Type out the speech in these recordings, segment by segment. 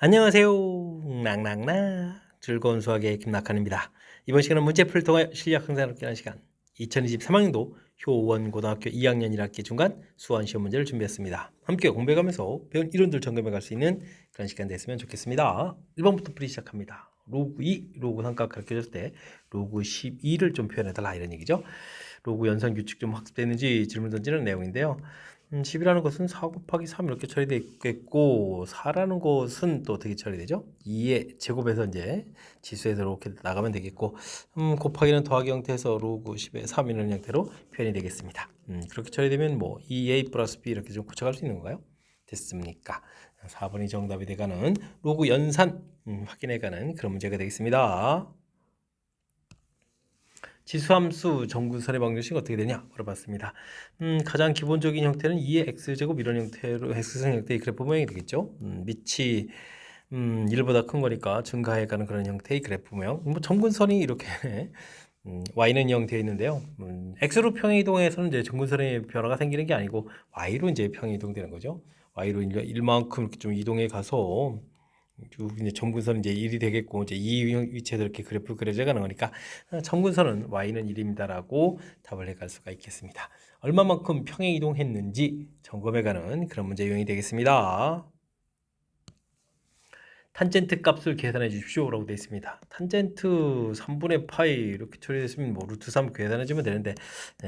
안녕하세요. 낭낭나 즐거운 수학의 김낙한입니다. 이번 시간은 문제풀이를 통해 실력 향상을 하는 시간 2023학년도 효원고등학교 2학년 1학기 중간 수원 시험 문제를 준비했습니다. 함께 공부해가면서 배운 이론들 점검해 갈 수 있는 그런 시간 됐으면 좋겠습니다. 1번부터 풀이 시작합니다. 로그 2, 로그 삼각 가르쳐줬을 때 로그 12를 좀 표현해달라 이런 얘기죠. 로그 연산 규칙 좀 학습되는지 질문 던지는 내용인데요. 10이라는 것은 4 곱하기 3 이렇게 처리되어 있겠고 4라는 것은 또 어떻게 처리되죠? 2의 제곱에서 이제 지수에서 이렇게 나가면 되겠고 곱하기는 더하기 형태에서 로그 10의 3 이런 형태로 표현이 되겠습니다. 그렇게 처리되면 뭐 2a 플러스 b 이렇게 좀 고쳐갈 수 있는 건가요? 됐습니까? 4번이 정답이 돼가는 로그 연산 확인해가는 그런 문제가 되겠습니다. 지수함수 정근선의 방정식이 어떻게 되냐 물어봤습니다. 가장 기본적인 형태는 2의 x제곱 이런 형태로 x선 형태의 그래프 모양이 되겠죠. 밑이 1보다 큰 거니까 증가해가는 그런 형태의 그래프 모양. 뭐 정근선이 이렇게 y는 0 되어 있는데요. x로 평행이동해서는 이제 정근선의 변화가 생기는 게 아니고 y로 이제 평행이동되는 거죠. y로 1만큼 이렇게 좀 이동해 가서 이제 정근선은 이제 1이 되겠고 이제 이 위치에서 이렇게 그래프 그려져 가는 거니까 정근선은 y는 1입니다라고 답을 해갈 수가 있겠습니다. 얼마만큼 평행 이동했는지 점검해가는 그런 문제 유형이 되겠습니다. 탄젠트 값을 계산해 주십시오 라고 되어 있습니다. 탄젠트 3분의 파이 이렇게 처리됐으면 뭐 루트 3 계산해 주면 되는데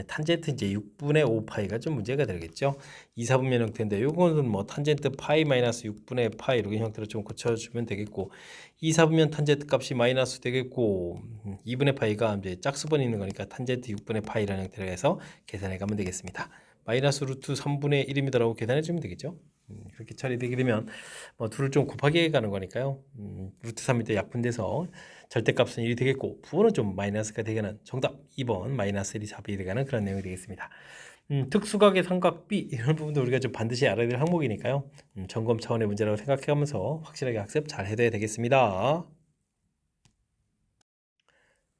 탄젠트 이제 6분의 5 파이가 좀 문제가 되겠죠. 2, 4분면 형태인데 요거는 뭐 탄젠트 파이 마이너스 6분의 파이 이런 형태로 좀 고쳐주면 되겠고 2, 4분면 탄젠트 값이 마이너스 되겠고 2분의 파이가 이제 짝수번이 있는 거니까 탄젠트 6분의 파이라는 형태로 해서 계산해 가면 되겠습니다. 마이너스 루트 3분의 1입니다라고 계산해 주면 되겠죠. 그렇게 처리되게 되면 뭐 둘을 좀 곱하기 가는 거니까요. 루트 3일 때 약분돼서 절대값은 1이 되겠고 부호는 좀 마이너스가 되게는 정답 2번 마이너스 1이 답이 되가는 그런 내용이 되겠습니다. 특수각의 삼각비 이런 부분도 우리가 좀 반드시 알아야 될 항목이니까요. 점검 차원의 문제라고 생각하면서 확실하게 학습 잘 해둬야 되겠습니다.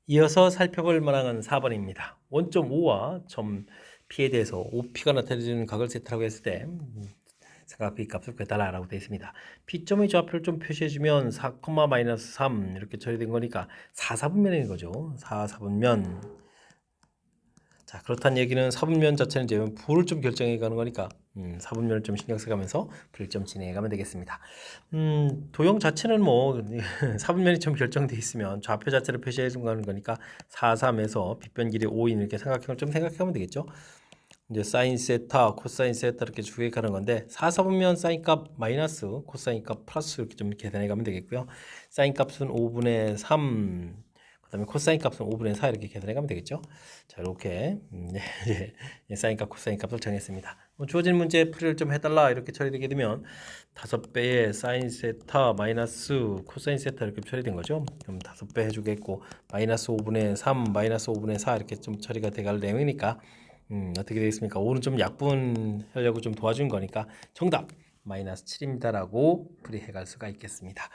이어서 살펴볼 만한 4번입니다. 원점 O와 점 P에 대해서 OP가 나타내주는 각을 세트라고 했을 때 삼각비 값을 구해달라고 되어 있습니다. P점의 좌표를 좀 표시해주면 4, 마이너스 3 이렇게 처리된 거니까 4, 4분면인 거죠. 4, 4분면. 자, 그렇다는 얘기는 4분면 자체는 이제 부호를 좀 결정해 가는 거니까 4분면을 좀 신경 써가면서 불을 좀 진행해 가면 되겠습니다. 도형 자체는 뭐 4분면이 좀 결정돼 있으면 좌표 자체를 표시해 주는 거니까 4, 3에서 빗변 길이 5인 이렇게 삼각형을 좀 생각하면 되겠죠. 이제 사인 세타, 코사인 세타 이렇게 두 개 가는 건데 4, 4분면 사인 값 마이너스 코사인 값 플러스 이렇게 좀 계산해 가면 되겠고요. 사인 값은 5분의 3, 그다음에 코사인 값은 5분의 4 이렇게 계산해 가면 되겠죠. 자, 이렇게 사인 값, 코사인 값을 정했습니다. 주어진 문제 풀이를 좀 해달라 이렇게 처리되게 되면 5배의 사인 세타 마이너스 코사인 세타 이렇게 처리된 거죠. 그럼 5배 해주겠고 마이너스 5분의 3, 마이너스 5분의 4 이렇게 좀 처리가 돼갈 내용이니까 어떻게 되겠습니까? 오늘 좀 약분하려고 좀 도와준 거니까 정답 마이너스 7입니다라고 풀이해 갈 수가 있겠습니다.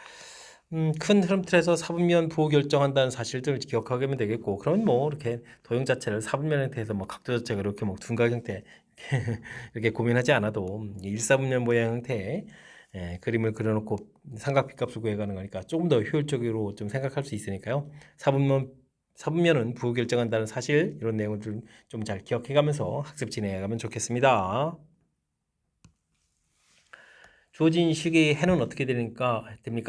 큰 흐름 틀에서 사분면 부호 결정한다는 사실들을 기억하게 하면 되겠고 그러면 뭐 이렇게 도형 자체를 사분면 형태에서 뭐 각도 자체가 이렇게 뭐 둔각 형태 이렇게 고민하지 않아도 1사분면 모양 형태의 그림을 그려놓고 삼각비 값을 구해가는 거니까 조금 더 효율적으로 좀 생각할 수 있으니까요. 사분면은 부호 결정한다는 사실 이런 내용을 좀 잘 기억해가면서 학습 진행해가면 좋겠습니다. 주어진 식의 해는 어떻게 됩니까?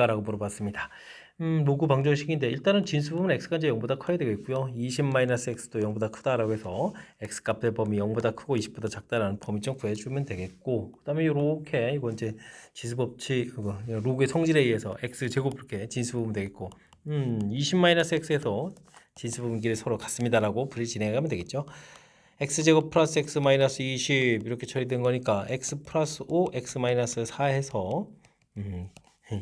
라고 물어봤습니다. 로그 방정식인데 일단은 진수 부분 x가 이제 0보다 커야 되겠고요. 20-x도 0보다 크다라고 해서 x 값의 범위 0보다 크고 20보다 작다라는 범위 좀 구해주면 되겠고 그 다음에 이렇게 이건 이제 지수 법칙 로그의 성질에 의해서 x 제곱 이렇게 진수 부분 되겠고 20-x에서 진수 부분 길이 서로 같습니다라고 풀이 진행하면 되겠죠. x제곱 플러스 x 마이너스 20 이렇게 처리된 거니까 x 플러스 5 x 마이너스 4 해서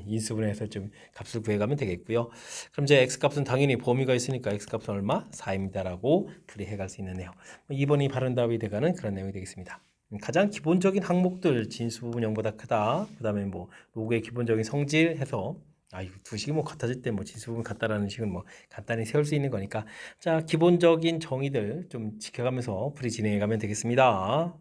인수분해해서 좀 값을 구해가면 되겠고요. 그럼 이제 x 값은 당연히 범위가 있으니까 x 값은 얼마? 4입니다라고 풀이해갈 수 있는 내용. 2번이 바른 답이 돼가는 그런 내용이 되겠습니다. 가장 기본적인 항목들 진수 부분 0보다 크다. 그 다음에 뭐 로그의 기본적인 성질 해서 이거 두 식이 뭐 같아질 때 뭐 진수 부분 같다라는 식은 뭐 간단히 세울 수 있는 거니까 자 기본적인 정의들 좀 지켜가면서 풀이 진행해 가면 되겠습니다.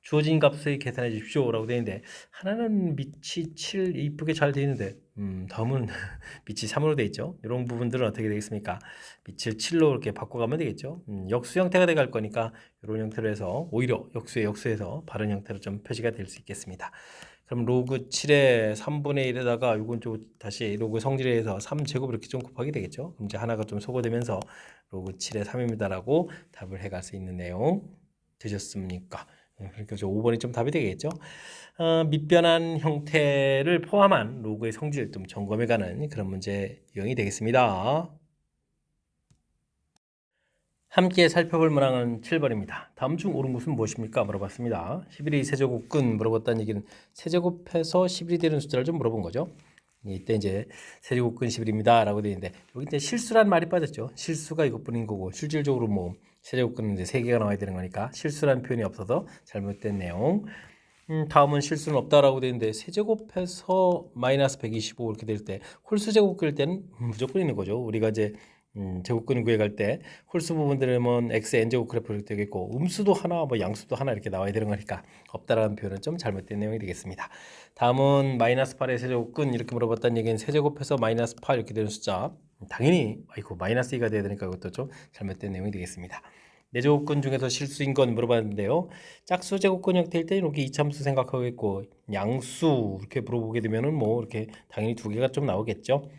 주어진 값을 계산해 주십시오 라고 되어 있는데 하나는 밑이 7 이쁘게 잘 되어 있는데 다음은 밑이 3으로 되어 있죠. 이런 부분들은 어떻게 되겠습니까? 밑을 7로 이렇게 바꿔가면 되겠죠. 역수 형태가 돼갈 거니까 이런 형태로 해서 오히려 역수의 역수에서 바른 형태로 좀 표시가 될 수 있겠습니다. 그럼 로그 7의 3분의 1에다가 이건 좀 다시 로그 성질에 해서 3제곱 이렇게 좀 곱하게 되겠죠. 그럼 이제 하나가 좀 소거되면서 로그 7의 3입니다라고 답을 해갈 수 있는 내용 되셨습니까? 그러니까 5번이 좀 답이 되겠죠. 밑변한 형태를 포함한 로그의 성질 좀 점검해가는 그런 문제 유형이 되겠습니다. 함께 살펴볼 문항은 7번입니다. 다음 중 옳은 것은 무엇입니까? 물어봤습니다. 11의 세제곱근 물어봤다는 얘기는 세제곱해서 11이 되는 숫자를 좀 물어본 거죠. 이때 이제 세제곱근 11입니다 라고 되어 있는데 여기 이제 실수란 말이 빠졌죠. 실수가 이것뿐인 거고 실질적으로 뭐 세제곱근은 이제 3개가 나와야 되는 거니까 실수란 표현이 없어서 잘못된 내용. 다음은 실수는 없다라고 되어 있는데 세제곱해서 마이너스 125 이렇게 될 때 홀수 제곱 그릴 때는 무조건 있는 거죠. 우리가 이제 제곱근 구해갈 때 홀수 부분들은 뭐 x n제곱 그래프를 되겠고 음수도 하나 뭐 양수도 하나 이렇게 나와야 되는 거니까 없다라는 표현은 좀 잘못된 내용이 되겠습니다. 다음은 마이너스 8의 세제곱근 이렇게 물어봤다는 얘기는 세제곱해서 마이너스 8 이렇게 되는 숫자 당연히 아이고 마이너스 2가 돼야 되니까 이것도 좀 잘못된 내용이 되겠습니다. 내제곱근 중에서 실수인 건 물어봤는데요. 짝수 제곱근 형태일 때 이렇게 이참수 생각하겠고 양수 이렇게 물어보게 되면은 뭐 이렇게 당연히 두 개가 좀 나오겠죠.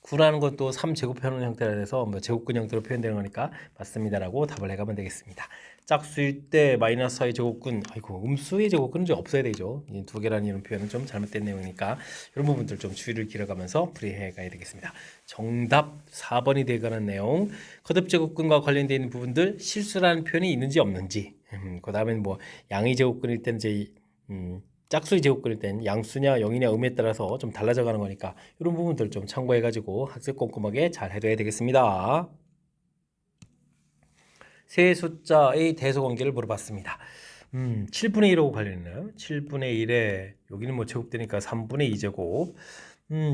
9라는 것도 3제곱하는 형태라 해서 뭐 제곱근 형태로 표현되는 거니까 맞습니다라고 답을 해가면 되겠습니다. 짝수일 때 마이너스 4의 제곱근, 아이고 음수의 제곱근은 이제 없어야 되죠. 이 두 개라는 이런 표현은 좀 잘못된 내용이니까 이런 부분들 좀 주의를 길어가면서 풀이해 가야 되겠습니다. 정답 4번이 되가는 내용, 거듭 제곱근과 관련되어 있는 부분들 실수라는 표현이 있는지 없는지, 그 다음엔 뭐 양의 제곱근일 때는 이제 짝수의 제곱근일 땐 양수냐 0이냐 의미에 따라서 좀 달라져 가는 거니까 이런 부분들 좀 참고해 가지고 학습 꼼꼼하게 잘 해둬야 되겠습니다. 세 숫자의 대소관계를 물어봤습니다. 7분의 1하고 관련있나요? 7분의 1에 여기는 뭐 제곱되니까 3분의 2제곱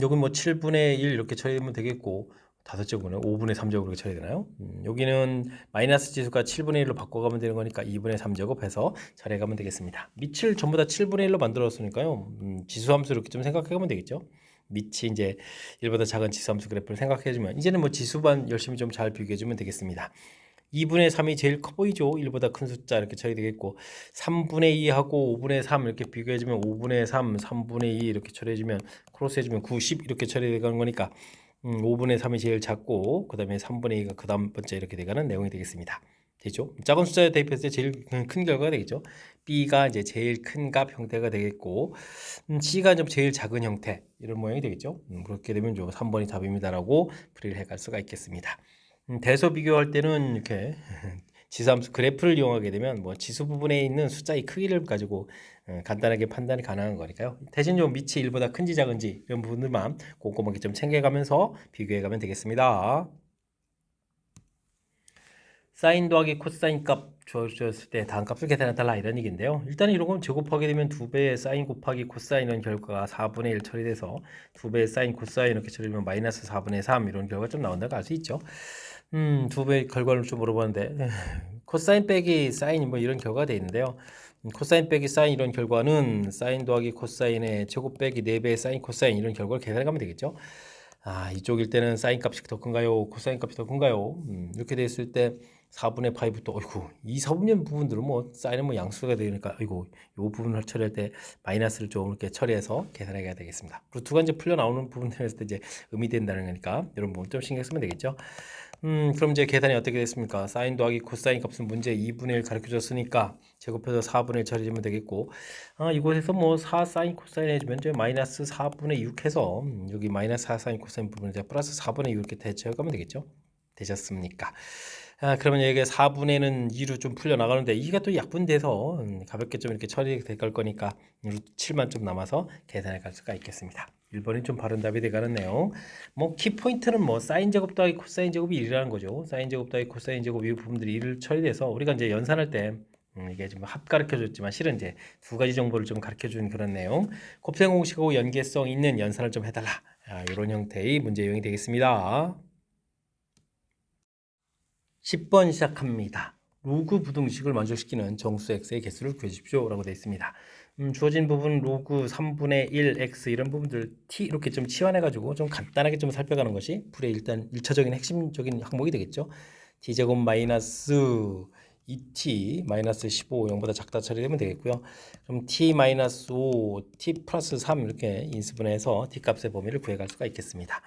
여기는 뭐 7분의 1 이렇게 처리하면 되겠고 5제곱은 5분의 3제곱 이렇게 처리해야 되나요? 여기는 마이너스 지수가 7분의 1로 바꿔가면 되는 거니까 2분의 3제곱 해서 처리해가면 되겠습니다. 밑을 전부 다 7분의 1로 만들었으니까요. 지수함수 이렇게 좀 생각해가면 되겠죠. 밑이 이제 1보다 작은 지수함수 그래프를 생각해주면 이제는 뭐 지수반 열심히 좀 잘 비교해주면 되겠습니다. 2분의 3이 제일 커 보이죠. 1보다 큰 숫자 이렇게 처리 되겠고 3분의 2하고 5분의 3 이렇게 비교해주면 5분의 3, 3분의 2 이렇게 처리해주면 크로스해주면 90 이렇게 처리되는 거니까 5분의 3이 제일 작고 그 다음에 3분의 2가 그 다음 번째 이렇게 돼가는 내용이 되겠습니다. 되죠? 작은 숫자에 대입했을 때 제일 큰 결과가 되겠죠. B가 이제 제일 큰 값 형태가 되겠고 C가 좀 제일 작은 형태 이런 모양이 되겠죠. 그렇게 되면 3번이 답입니다라고 풀이를 해갈 수가 있겠습니다. 대소 비교할 때는 이렇게 지수함수 그래프를 이용하게 되면 뭐 지수 부분에 있는 숫자의 크기를 가지고 간단하게 판단이 가능한 거니까요. 대신 좀 밑이 1보다 큰지 작은지 이런 부분들만 꼼꼼하게 좀 챙겨가면서 비교해가면 되겠습니다. 사인 더하기 코사인 값 주어졌을 때 다음 값을 계산해달라 이런 얘기인데요. 일단 이런 건 제곱하게 되면 2배의 사인 곱하기 코사인은 결과가 4분의 1 처리돼서 2배의 사인 코사인 이렇게 처리되면 마이너스 4분의 3 이런 결과가 좀 나온다고 알 수 있죠. 2배의 결과를 좀 물어봤는데 코사인 빼기 사인 뭐 이런 결과가 돼 있는데요. 코사인 빼기 사인 이런 결과는 사인 더하기 코사인의 제곱 빼기 4배의 사인 코사인 이런 결과를 계산해 가면 되겠죠. 이쪽일 때는 사인 값이 더 큰가요? 코사인 값이 더 큰가요? 이렇게 됐을 때 4분의 파이부터 어이구 이 4분의 부분들은 뭐 사인은 뭐 양수가 되니까 어이구 요 부분을 처리할 때 마이너스를 좀 이렇게 처리해서 계산해 가야 되겠습니다. 그리고 두 가지 풀려 나오는 부분들을 했을 때 이제 의미된다는 거니까 이런 부분 좀 신경 쓰면 되겠죠. 그럼 이제 계산이 어떻게 됐습니까? 사인 더하기 코사인 값은 문제 2분의 1 가르쳐 줬으니까 제곱해서 4분의 1 처리하면 되겠고 이곳에서 뭐 4 사인 코사인 해주면 이제 마이너스 4분의 6 해서 여기 마이너스 4 사인 코사인 부분을 이제 플러스 4분의 6 이렇게 대체해 가면 되겠죠? 되셨습니까? 그러면 여기가 4분의는 2로 좀 풀려 나가는데 2가 또 약분돼서 가볍게 좀 이렇게 처리될 거니까 루트 7만 좀 남아서 계산해 갈 수가 있겠습니다. 1번이 좀 바른 답이 돼가는 내용. 뭐 키포인트는 뭐 사인 제곱 더하기 코사인 제곱이 1이라는 거죠. 사인 제곱 더하기 코사인 제곱 이 부분들이 1을 처리돼서 우리가 이제 연산할 때 이게 좀 합 가르쳐 줬지만 실은 이제 두 가지 정보를 좀 가르쳐 준 그런 내용. 곱셈 공식하고 연계성 있는 연산을 좀 해달라. 이런 형태의 문제 유형이 되겠습니다. 10번 시작합니다. 로그 부등식을 만족시키는 정수 x의 개수를 구해주십시오 라고 되어 있습니다. 주어진 부분 로그 3분의 1 x 이런 부분들 t 이렇게 좀 치환해 가지고 좀 간단하게 좀 살펴가는 것이 풀의 일단 1차적인 핵심적인 항목이 되겠죠. t제곱 마이너스 2t 마이너스 15 0보다 작다 처리되면 되겠고요. 그럼 t 마이너스 5 t 플러스 3 이렇게 인수분해해서 t 값의 범위를 구해갈 수가 있겠습니다.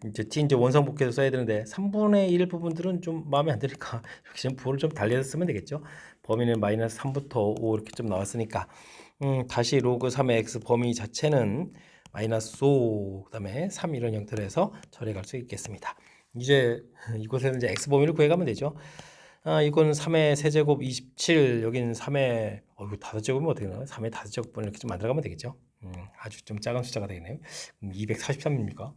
이제 원상복귀해서 써야 되는데 3분의 1 부분들은 좀 마음에 안 드니까 이렇게 좀 부호를 좀 달리해서 쓰면 되겠죠. 범위는 마이너스 3부터 5 이렇게 좀 나왔으니까 다시 로그 3의 x 범위 자체는 마이너스 5 그다음에 3 이런 형태로 해서 처리해 갈 수 있겠습니다. 이제 이곳에는 이제 x 범위를 구해가면 되죠. 이건 3의 세제곱 27, 여기는 3의 이거 5제곱이면 어떻게 나와요? 3의 5제곱분을 이렇게 좀 만들어가면 되겠죠. 아주 좀 작은 숫자가 되겠네요. 243입니까?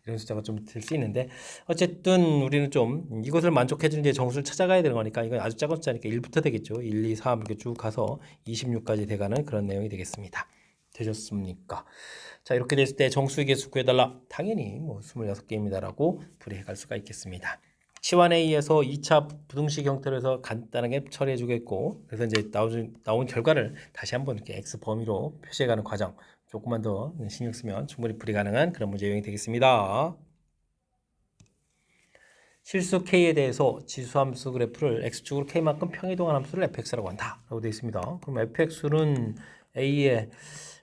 이런 숫자가 좀 될 수 있는데 어쨌든 우리는 좀 이것을 만족해주는 이제 정수를 찾아가야 되는 거니까 이건 아주 작은 숫자니까 1부터 되겠죠. 1, 2, 3 이렇게 쭉 가서 26까지 돼가는 그런 내용이 되겠습니다. 되셨습니까? 자, 이렇게 됐을 때 정수의 개수 구해달라. 당연히 뭐 26개입니다라고 풀이해 갈 수가 있겠습니다. 치환에 의해서 2차 부등식 형태로 해서 간단하게 처리해 주겠고, 그래서 이제 나온 결과를 다시 한번 이렇게 x 범위로 표시해 가는 과정 조금만 더 신경 쓰면 충분히 풀이 가능한 그런 문제 유형이 되겠습니다. 실수 k에 대해서 지수함수 그래프를 x축으로 k만큼 평이동한 함수를 fx라고 한다 라고 되어 있습니다. 그럼 fx는 a의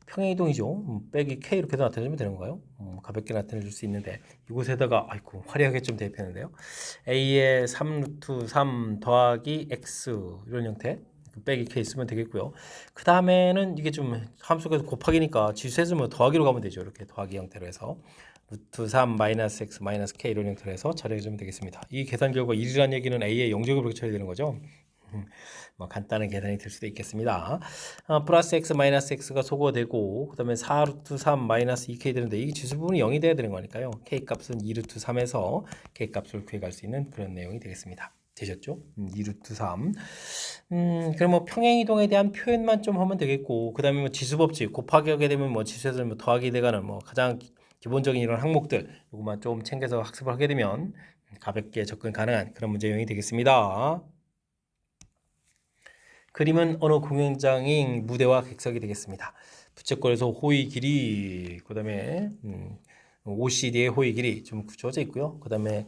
평행이동이죠. 빼기 k 이렇게 나타내면 되는 거예요. 가볍게 나타내 줄 수 있는데 이곳에다가 아이고 화려하게 좀 대입했는데요. a의 3루트 3 더하기 x 이런 형태 빼기 k 쓰면 되겠고요. 그 다음에는 이게 좀 함수가 곱하기니까 지수에서 뭐 더하기로 가면 되죠. 이렇게 더하기 형태로 해서 루트 3 마이너스 x 마이너스 k 이런 형태로 해서 처리해주면 되겠습니다. 이 계산 결과 1이라는 얘기는 a의 영역으로 처리되는 거죠. 뭐 간단한 계산이 될 수도 있겠습니다. 플러스 x 마이너스 x가 소거되고 그 다음에 4루트 3 마이너스 2k 되는데 이 지수 부분이 0이 돼야 되는 거니까요. k 값은 2루트 3에서 k 값을 구해갈 수 있는 그런 내용이 되겠습니다. 되셨죠? 2루트 3. 그럼 뭐 평행이동에 대한 표현만 좀 하면 되겠고 그 다음에 뭐 지수법칙 곱하기 하게 되면 뭐 지수에서 뭐 더하기 돼가는 뭐 가장 기본적인 이런 항목들 요것만 좀 챙겨서 학습을 하게 되면 가볍게 접근 가능한 그런 문제 유형이 되겠습니다. 그림은 어느 공연장인 무대와 객석이 되겠습니다. 부채꼴에서 호의 길이, 그 다음에 OCD의 호의 길이 좀 주어져 있고요. 그 다음에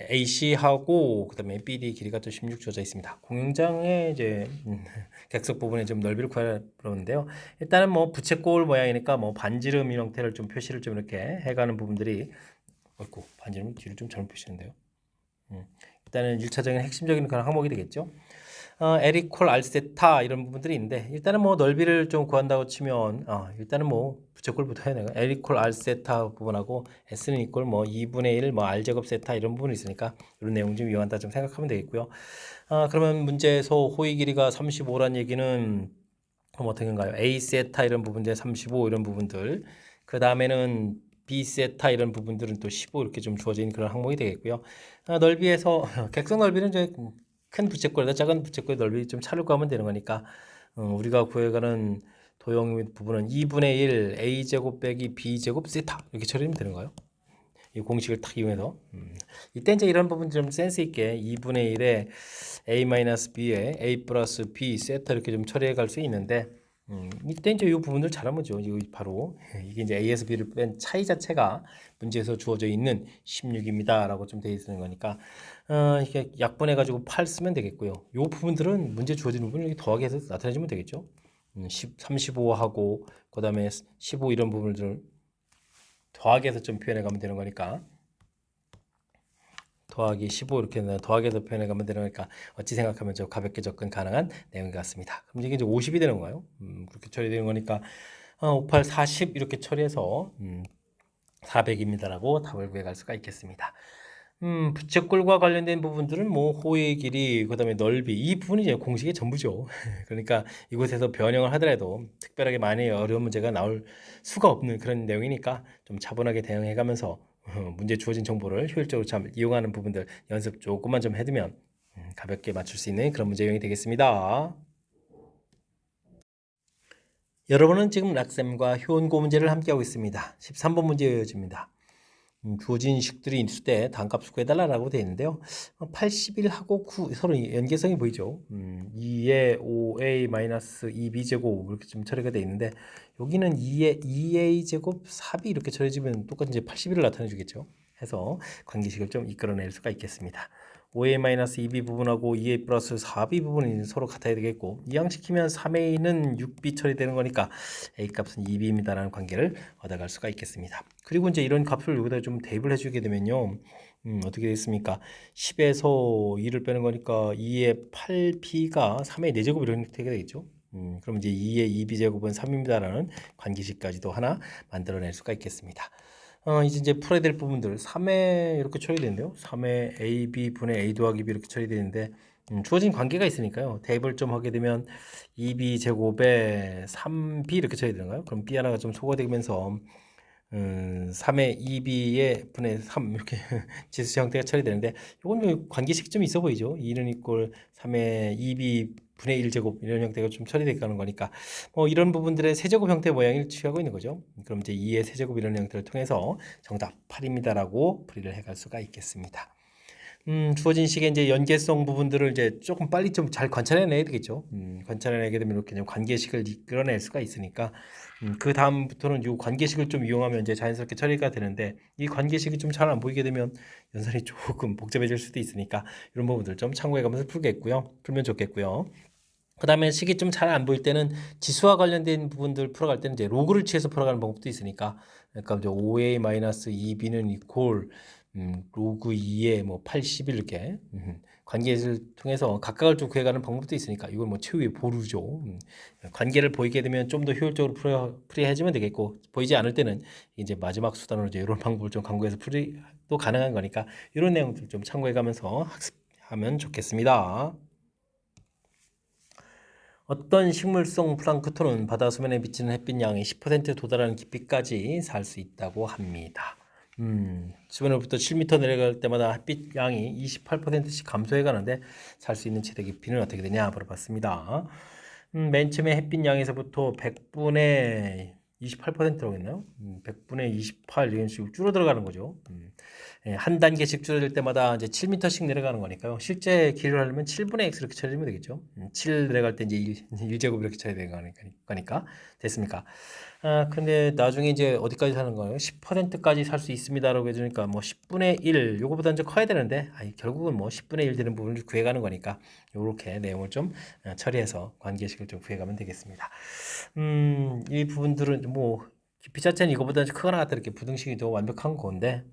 AC하고 그 다음에 BD 길이가 또 16 주어져 있습니다. 공연장의 이제 객석 부분에 좀 넓이를 구하려는데요. 일단은 뭐 부채꼴 모양이니까 뭐 반지름 형태를 좀 표시를 좀 이렇게 해가는 부분들이 있고 반지름 뒤를 좀 잘못 표시는데요. 일단은 1차적인 핵심적인 그런 항목이 되겠죠. 에리콜 알세타 이런 부분들이 있는데 일단은 뭐 넓이를 좀 구한다고 치면 일단은 뭐 부채꼴부터 해야 되나 에리콜 알세타 부분하고 s는 이꼴 뭐 2분의 1 뭐 r제곱 세타 이런 부분이 있으니까 이런 내용 좀 이용한다 좀 생각하면 되겠고요. 그러면 문제에서 호의 길이가 35란 얘기는 그럼 어떻게 인가요? a 세타 이런 부분들 35 이런 부분들 그 다음에는 b 세타 이런 부분들은 또 15 이렇게 좀 주어진 그런 항목이 되겠고요. 넓이에서 객석 넓이는 이제 큰 부채꼴에다 작은 부채꼴의 넓이 좀 차를 구하면 되는 거니까 우리가 구해가는 도형 부분은 2분의 1 a제곱 빼기 b제곱 세타 이렇게 처리하면 되는 거예요. 이 공식을 탁 이용해서 이때 이제 이런 부분 좀 센스 있게 2분의 1에 a-b에 a 플러스 b 세타 이렇게 좀 처리해 갈 수 있는데 이때 이제 이 부분을 잘하면죠. 이거 바로 이게 이제 a에서 b를 뺀 차이 자체가 문제에서 주어져 있는 16입니다라고 좀 되어 있는 거니까 이렇게 약분해 가지고 8 쓰면 되겠고요. 이 부분들은 문제 주어진 부분을 이렇게 더하기 해서 나타내주면 되겠죠. 35하고 그다음에 15 이런 부분들을 더하기 해서 좀 표현해 가면 되는 거니까 더하기 15 이렇게 더하기 해서 표현해 가면 되는 거니까 어찌 생각하면 좀 가볍게 접근 가능한 내용 같습니다. 그럼 이게 이제 50이 되는 거예요. 그렇게 처리되는 거니까 58, 40 이렇게 처리해서 400입니다라고 답을 구해갈 수가 있겠습니다. 부채꼴과 관련된 부분들은 뭐 호의 길이, 그다음에 넓이 이 부분이 이제 공식의 전부죠. 그러니까 이곳에서 변형을 하더라도 특별하게 많이 어려운 문제가 나올 수가 없는 그런 내용이니까 좀 차분하게 대응해가면서 문제 주어진 정보를 효율적으로 잘 이용하는 부분들 연습 조금만 좀 해두면 가볍게 맞출 수 있는 그런 문제 유형이 되겠습니다. 여러분은 지금 락쌤과 효원고 문제를 함께하고 있습니다. 13번 문제 이어집니다. 주어진 식들이 있을 때 단값을 구해달라고 되어 있는데요. 81하고 9 서로 연계성이 보이죠. 2의 5a-2b제곱 이렇게 좀 처리가 되어 있는데 여기는 2의 2a제곱 4b 이렇게 처리해주면 똑같이 이제 81을 나타내 주겠죠. 해서 관계식을 좀 이끌어낼 수가 있겠습니다. 5a-2b 부분하고 2a 플러스 4b 부분이 서로 같아야 되겠고 이항시키면 3a는 6b 처리되는 거니까 a 값은 2b입니다라는 관계를 얻어갈 수가 있겠습니다. 그리고 이제 이런 값을 여기다 좀 대입을 해주게 되면요. 어떻게 되겠습니까? 10에서 2를 빼는 거니까 2의 8b가 3의 4제곱 이렇게 되겠죠. 그럼 이제 2의 2b제곱은 3입니다라는 관계식까지도 하나 만들어낼 수가 있겠습니다. 이제 풀어야 될 부분들 3에 이렇게 처리되는데요. 3에 AB 분의 A 더하기 B 이렇게 처리되는데 주어진 관계가 있으니까요. 대입을 좀 하게 되면 2B 제곱에 3B 이렇게 처리되는가요? 그럼 B 하나가 좀 소거되면서 3의 2B의 분의 3 이렇게 지수 형태가 처리되는데 이건 관계식 좀 있어 보이죠? 2는 이꼴 3의 2B 분의 1제곱 이런 형태가 좀 처리되는 거니까 이런 부분들의 세제곱 형태 모양을 취하고 있는 거죠. 그럼 이제 2의 세제곱 이런 형태를 통해서 정답 8입니다라고 풀이를 해갈 수가 있겠습니다. 주어진 식의 이제 연계성 부분들을 이제 조금 빨리 좀 잘 관찰해내야 되겠죠. 관찰해내게 되면 이렇게 좀 관계식을 이끌어낼 수가 있으니까 그 다음부터는 이 관계식을 좀 이용하면 이제 자연스럽게 처리가 되는데 이 관계식이 좀 잘 안 보이게 되면 연산이 조금 복잡해질 수도 있으니까 이런 부분들 좀 참고해가면서 풀면 좋겠고요. 그 다음에 식이 좀 잘 안 보일 때는 지수와 관련된 부분들 풀어갈 때는 이제 로그를 취해서 풀어가는 방법도 있으니까 그러니까 이제 5a-2b는 이퀄 로그 2에 뭐 81 이렇게 관계를 통해서 각각을 좀 구해가는 방법도 있으니까 이걸 뭐 최후의 보루죠. 관계를 보이게 되면 좀 더 효율적으로 풀이해주면 되겠고 보이지 않을 때는 이제 마지막 수단으로 이제 이런 방법을 좀 강구해서 풀이도 가능한 거니까 이런 내용들 좀 참고해가면서 학습하면 좋겠습니다. 어떤 식물성 플랑크톤은 바다 수면에 비치는 햇빛 양의 10% 도달하는 깊이까지 살 수 있다고 합니다. 수면으로부터 7m 내려갈 때마다 햇빛 양이 28%씩 감소해 가는데 살 수 있는 최대 깊이는 어떻게 되냐 물어봤습니다. 맨 처음에 햇빛 양에서부터 100분의 28%라고 했나요? 100분의 28 이런 식으로 줄어들어가는 거죠. 한 단계씩 줄어들 때마다 이제 7m씩 내려가는 거니까요. 실제 길이를 하려면 7분의 x 이렇게 쳐주면 되겠죠. 7 내려갈 때 이제 1제곱 이렇게 쳐야 되는 거니까. 됐습니까? 근데 나중에 이제 어디까지 사는 거예요? 10%까지 살 수 있습니다라고 해주니까 뭐 10분의 1 요거보다 이제 커야 되는데 결국은 뭐 10분의 1 되는 부분을 구해가는 거니까 요렇게 내용을 좀 처리해서 관계식을 좀 구해가면 되겠습니다. 이 부분들은 뭐 깊이 자체는 이거보다 크거나 같다 이렇게 부등식이 더 완벽한 건데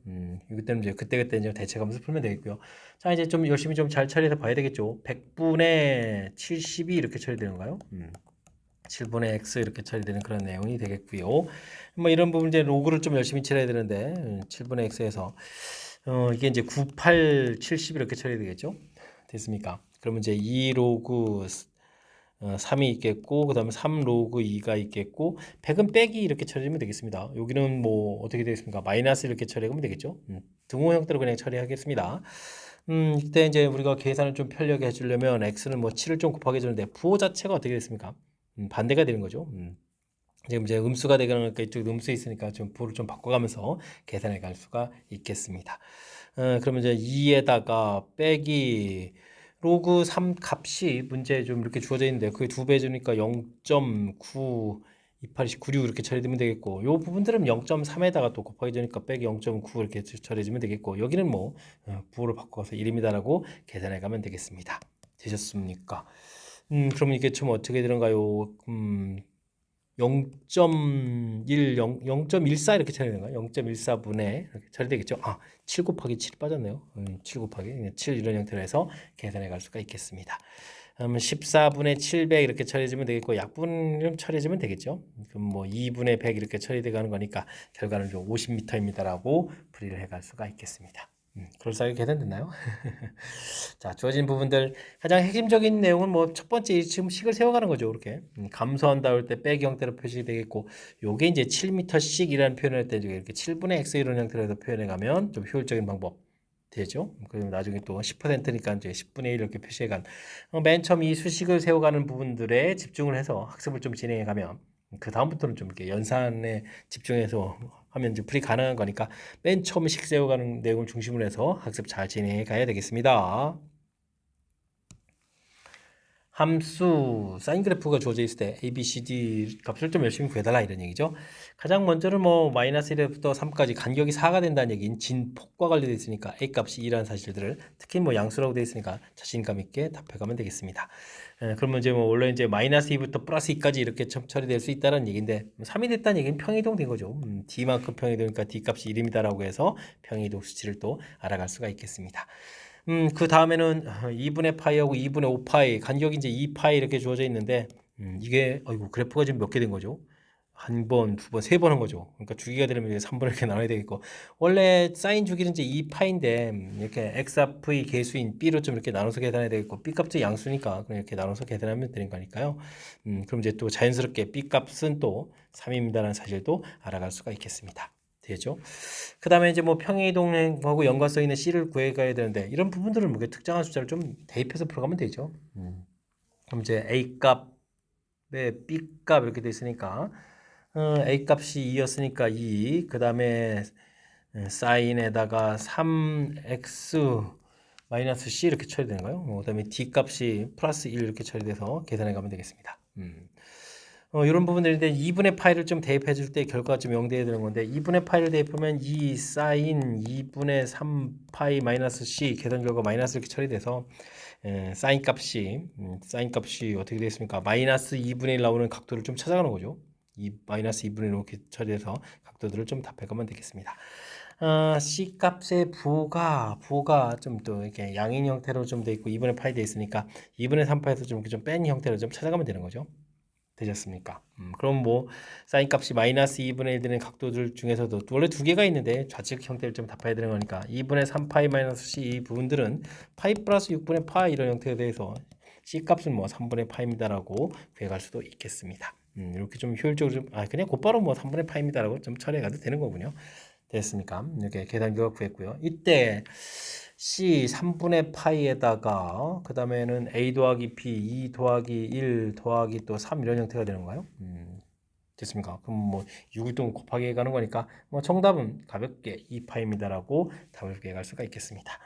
이것 때문에 이제 그때그때 이제 대체하면서 풀면 되겠고요. 자 이제 좀 열심히 좀 잘 처리해서 봐야 되겠죠. 100분의 70이 이렇게 처리되는 건가요? 7분의 x 이렇게 처리되는 그런 내용이 되겠고요. 뭐 이런 부분 이제 로그를 좀 열심히 처리해야 되는데 7분의 x에서 이게 이제 98, 70 이렇게 처리되겠죠. 됐습니까? 그러면 이제 2 로그 3이 있겠고 그 다음에 3 로그 2가 있겠고 100은 빼기 이렇게 처리하면 되겠습니다. 여기는 뭐 어떻게 되겠습니까? 마이너스 이렇게 처리하면 되겠죠. 등호 형태로 그냥 처리하겠습니다. 이때 이제 우리가 계산을 좀 편리하게 해주려면 x는 뭐 7을 좀 곱하게 해주는데 부호 자체가 어떻게 됐습니까? 반대가 되는 거죠. 지금 이제 음수가 되거나 이쪽 음수에 있으니까 좀 부호를 좀 바꿔가면서 계산해 갈 수가 있겠습니다. 그러면 이제 2에다가 빼기 로그 3 값이 문제에 좀 이렇게 주어져 있는데 그게 2배 주니까 0.9 28, 96 이렇게 처리되면 되겠고 요 부분들은 0.3에다가 또 곱하기 되니까 빼기 0.9 이렇게 처리해주면 되겠고 여기는 뭐 부호를 바꿔서 1입니다라고 계산해 가면 되겠습니다. 되셨습니까? 그럼 이게 좀 어떻게 되는가요? 0.1, 0.14 이렇게 처리되는가요? 0.14분의 이렇게 처리되겠죠? 7 곱하기 7 빠졌네요. 7 곱하기 7 이런 형태로 해서 계산해 갈 수가 있겠습니다. 14분의 700 이렇게 처리해주면 되겠고 약분 좀 처리해주면 되겠죠. 그럼 뭐 2분의 100 이렇게 처리돼 가는 거니까 결과는 좀 50m입니다라고 풀이를 해 갈 수가 있겠습니다. 그럴싸하게 계산됐나요? 자, 주어진 부분들 가장 핵심적인 내용은 뭐 첫 번째 지금 식을 세워가는 거죠. 이렇게 감소한다 할 때 빼기 형태로 표시되겠고 요게 이제 7m씩이라는 표현을 할 때 이렇게 7분의 x 이런 형태로 해서 표현해 가면 좀 효율적인 방법 되죠. 그리고 나중에 또 10%니까 이제 10분의 1 이렇게 표시해간 맨 처음 이 수식을 세워가는 부분들에 집중을 해서 학습을 좀 진행해 가면 그 다음부터는 좀 이렇게 연산에 집중해서 하면 이제 풀이 가능한 거니까 맨 처음에 식 세워가는 내용을 중심으로 해서 학습 잘 진행해 가야 되겠습니다. 함수 사인 그래프가 주어져 있을 때 a, b, c, d 값을 좀 열심히 구해달라 이런 얘기죠. 가장 먼저는 뭐 마이너스 1부터 3까지 간격이 4가 된다는 얘기인 진폭과 관련되어 있으니까 a 값이 2라는 사실들을 특히 뭐 양수라고 되어 있으니까 자신감 있게 답해가면 되겠습니다. 그러면 이제 뭐 원래 이제 마이너스 2부터 플러스 2까지 이렇게 처리될 수 있다는 얘기인데 3이 됐다는 얘기는 평이동 된 거죠. d만큼 평이동이니까 d 값이 1입니다라고 해서 평이동 수치를 또 알아갈 수가 있겠습니다. 그 다음에는 2분의 파이하고 2분의 5파이 간격이 이제 2파이 이렇게 주어져 있는데 이게 아이고 그래프가 지금 몇 개 된 거죠? 한 번, 두 번, 세 번 한 거죠. 그러니까 주기가 되려면 이제 3분을 이렇게 나눠야 되겠고 원래 사인 주기는 이제 2파인데 이렇게 x의 계수인 b로 좀 이렇게 나눠서 계산해야 되겠고 b 값이 양수니까 그냥 이렇게 나눠서 계산하면 되는 거니까요. 그럼 이제 또 자연스럽게 b 값은 또 3입니다라는 사실도 알아갈 수가 있겠습니다. 되죠. 그 다음에 이제 뭐 평행이동하고 연관성 있는 C를 구해가야 되는데 이런 부분들을 뭐 특정한 숫자를 좀 대입해서 풀어가면 되죠. 그럼 이제 A 값에 B 값 이렇게 돼 있으니까 A 값이 2였으니까 2, 그 다음에 사인에다가 3x 마이너스 C 이렇게 처리되는 거예요. 그 다음에 D 값이 플러스 1 이렇게 처리돼서 계산해 가면 되겠습니다. 이런 부분들인데 2분의 파이를 좀 대입해 줄 때 결과가 좀 0 돼야 되는 건데 2분의 파이를 대입하면 2 사인 2분의 3 파이 마이너스 c 계산 결과 마이너스 이렇게 처리돼서 사인 값이 어떻게 되겠습니까? 마이너스 2분의 1 나오는 각도를 좀 찾아가는 거죠. 이 마이너스 2분의 1 이렇게 처리해서 각도들을 좀 답해가면 되겠습니다. C 값의 부호가 좀 또 이렇게 양인 형태로 좀 돼 있고 2분의 파이 돼 있으니까 2분의 3파에서 좀 뺀 형태로 좀 찾아가면 되는 거죠. 되셨습니까? 그럼 뭐 사인 값이 마이너스 2분의 1 되는 각도들 중에서도 원래 두 개가 있는데 좌측 형태를 좀 답해야 되는 거니까 2분의 3파이 마이너스 c 이 부분들은 파이 플러스 6분의 파이 이런 형태에 대해서 c 값은 뭐 3분의 파이입니다라고 구해갈 수도 있겠습니다. 이렇게 좀 효율적으로 좀 그냥 곧바로 뭐 3분의 파이입니다라고 좀 처리해가도 되는 거군요. 됐습니까? 이렇게 계산 결과 구했고요. 이때 C 3분의 파이에다가 그 다음에는 A 더하기 B 2 더하기 1 더하기 또 3 이런 형태가 되는 거예요. 됐습니까? 그럼 뭐 6을 또 곱하기 가는 거니까 뭐 정답은 가볍게 2파입니다라고 답을 구해갈 수가 있겠습니다.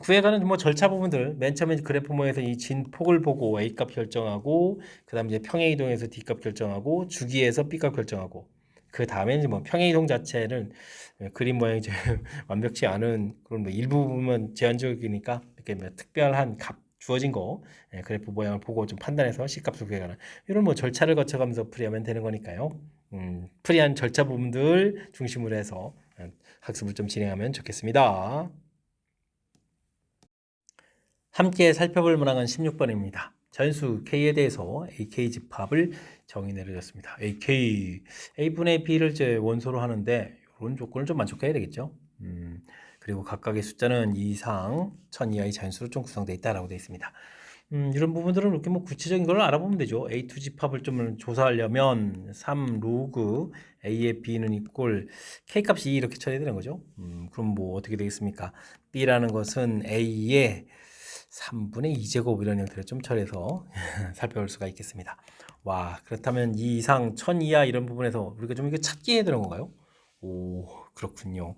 구해가는 뭐 절차 부분들 맨 처음에 그래프 모양에서 이 진폭을 보고 A 값 결정하고 그 다음에 이제 평행이동에서 D 값 결정하고 주기에서 B 값 결정하고 그 다음에 이제 뭐 평행이동 자체는 그림 모양이 이제 완벽치 않은 그런 뭐 일부분은 제한적이니까 이렇게 뭐 특별한 값 주어진 거 그래프 모양을 보고 좀 판단해서 C 값을 구해가는 이런 뭐 절차를 거쳐가면서 풀이하면 되는 거니까요. 풀이한 절차 부분들 중심으로 해서 학습을 좀 진행하면 좋겠습니다. 함께 살펴볼 문항은 16번입니다. 전수 K에 대해서 AK 집합을 정의 내려줬습니다. A분의 B를 이제 원소로 하는데 이런 조건을 좀 만족해야 되겠죠. 그리고 각각의 숫자는 2 이상 1000 이하의 자연수로 좀 구성되어 있다라고 되어 있습니다. 이런 부분들은 이렇게 뭐 구체적인 걸 알아보면 되죠. A2 집합을 좀 조사하려면 3 로그 A의 B는 이꼴 K 값이 2 이렇게 처리해야 되는 거죠. 그럼 뭐 어떻게 되겠습니까? B라는 것은 A의 3분의 2제곱 이런 형태로 좀 처리해서 살펴볼 수가 있겠습니다. 와, 그렇다면 2 이상 1000 이하 이런 부분에서 우리가 좀 이거 찾기 해야 되는 건가요? 오, 그렇군요.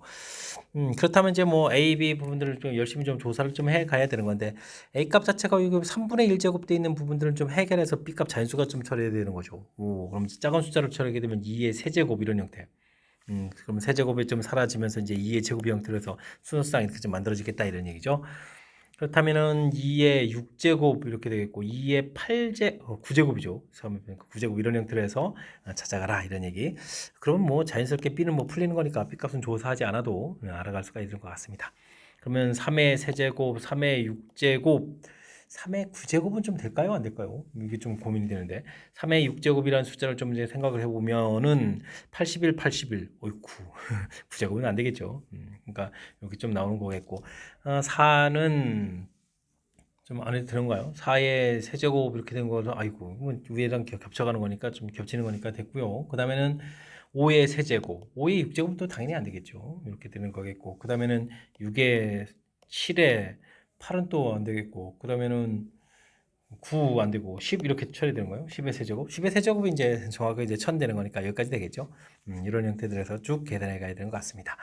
그렇다면 이제 뭐 A, B 부분들을 좀 열심히 좀 조사를 좀 해 가야 되는 건데 A 값 자체가 이거 3분의 1제곱 돼 있는 부분들은 좀 해결해서 B 값 자연수가 좀 처리해야 되는 거죠. 오, 그럼 작은 숫자를 처리하게 되면 2의 세제곱 이런 형태. 그럼 세제곱이 좀 사라지면서 이제 2의 제곱 형태로 해서 순서상 이렇게 좀 만들어지겠다 이런 얘기죠. 그렇다면은 2의 6제곱 이렇게 되겠고 2의 9제곱이죠. 9제곱 이런 형태로 해서 찾아가라 이런 얘기. 그럼 뭐 자연스럽게 B는 뭐 풀리는 거니까 B 값은 조사하지 않아도 알아갈 수가 있을 것 같습니다. 그러면 3의 세제곱, 3의 6제곱, 3의 9제곱은 좀 될까요? 안 될까요? 이게 좀 고민이 되는데 3의 6제곱이라는 숫자를 좀 이제 생각을 해보면은 81, 81, 어이쿠 9제곱은 안 되겠죠. 그러니까 여기 좀 나오는 거겠고 4는 좀 안에 드는가요? 4의 세제곱 이렇게 된 거는 아이고 위에랑 겹쳐가는 거니까 좀 겹치는 거니까 됐고요. 그 다음에는 5의 세제곱, 5의 6제곱도 당연히 안 되겠죠. 이렇게 되는 거겠고 그 다음에는 6의 7의 8은 또 안 되겠고 그 다음에는 9 안 되고 10 이렇게 처리되는 거예요. 10의 세제곱. 10의 세제곱이 이제 정확하게 이제 1000 되는 거니까 여기까지 되겠죠. 이런 형태들에서 쭉 계산해 가야 되는 것 같습니다.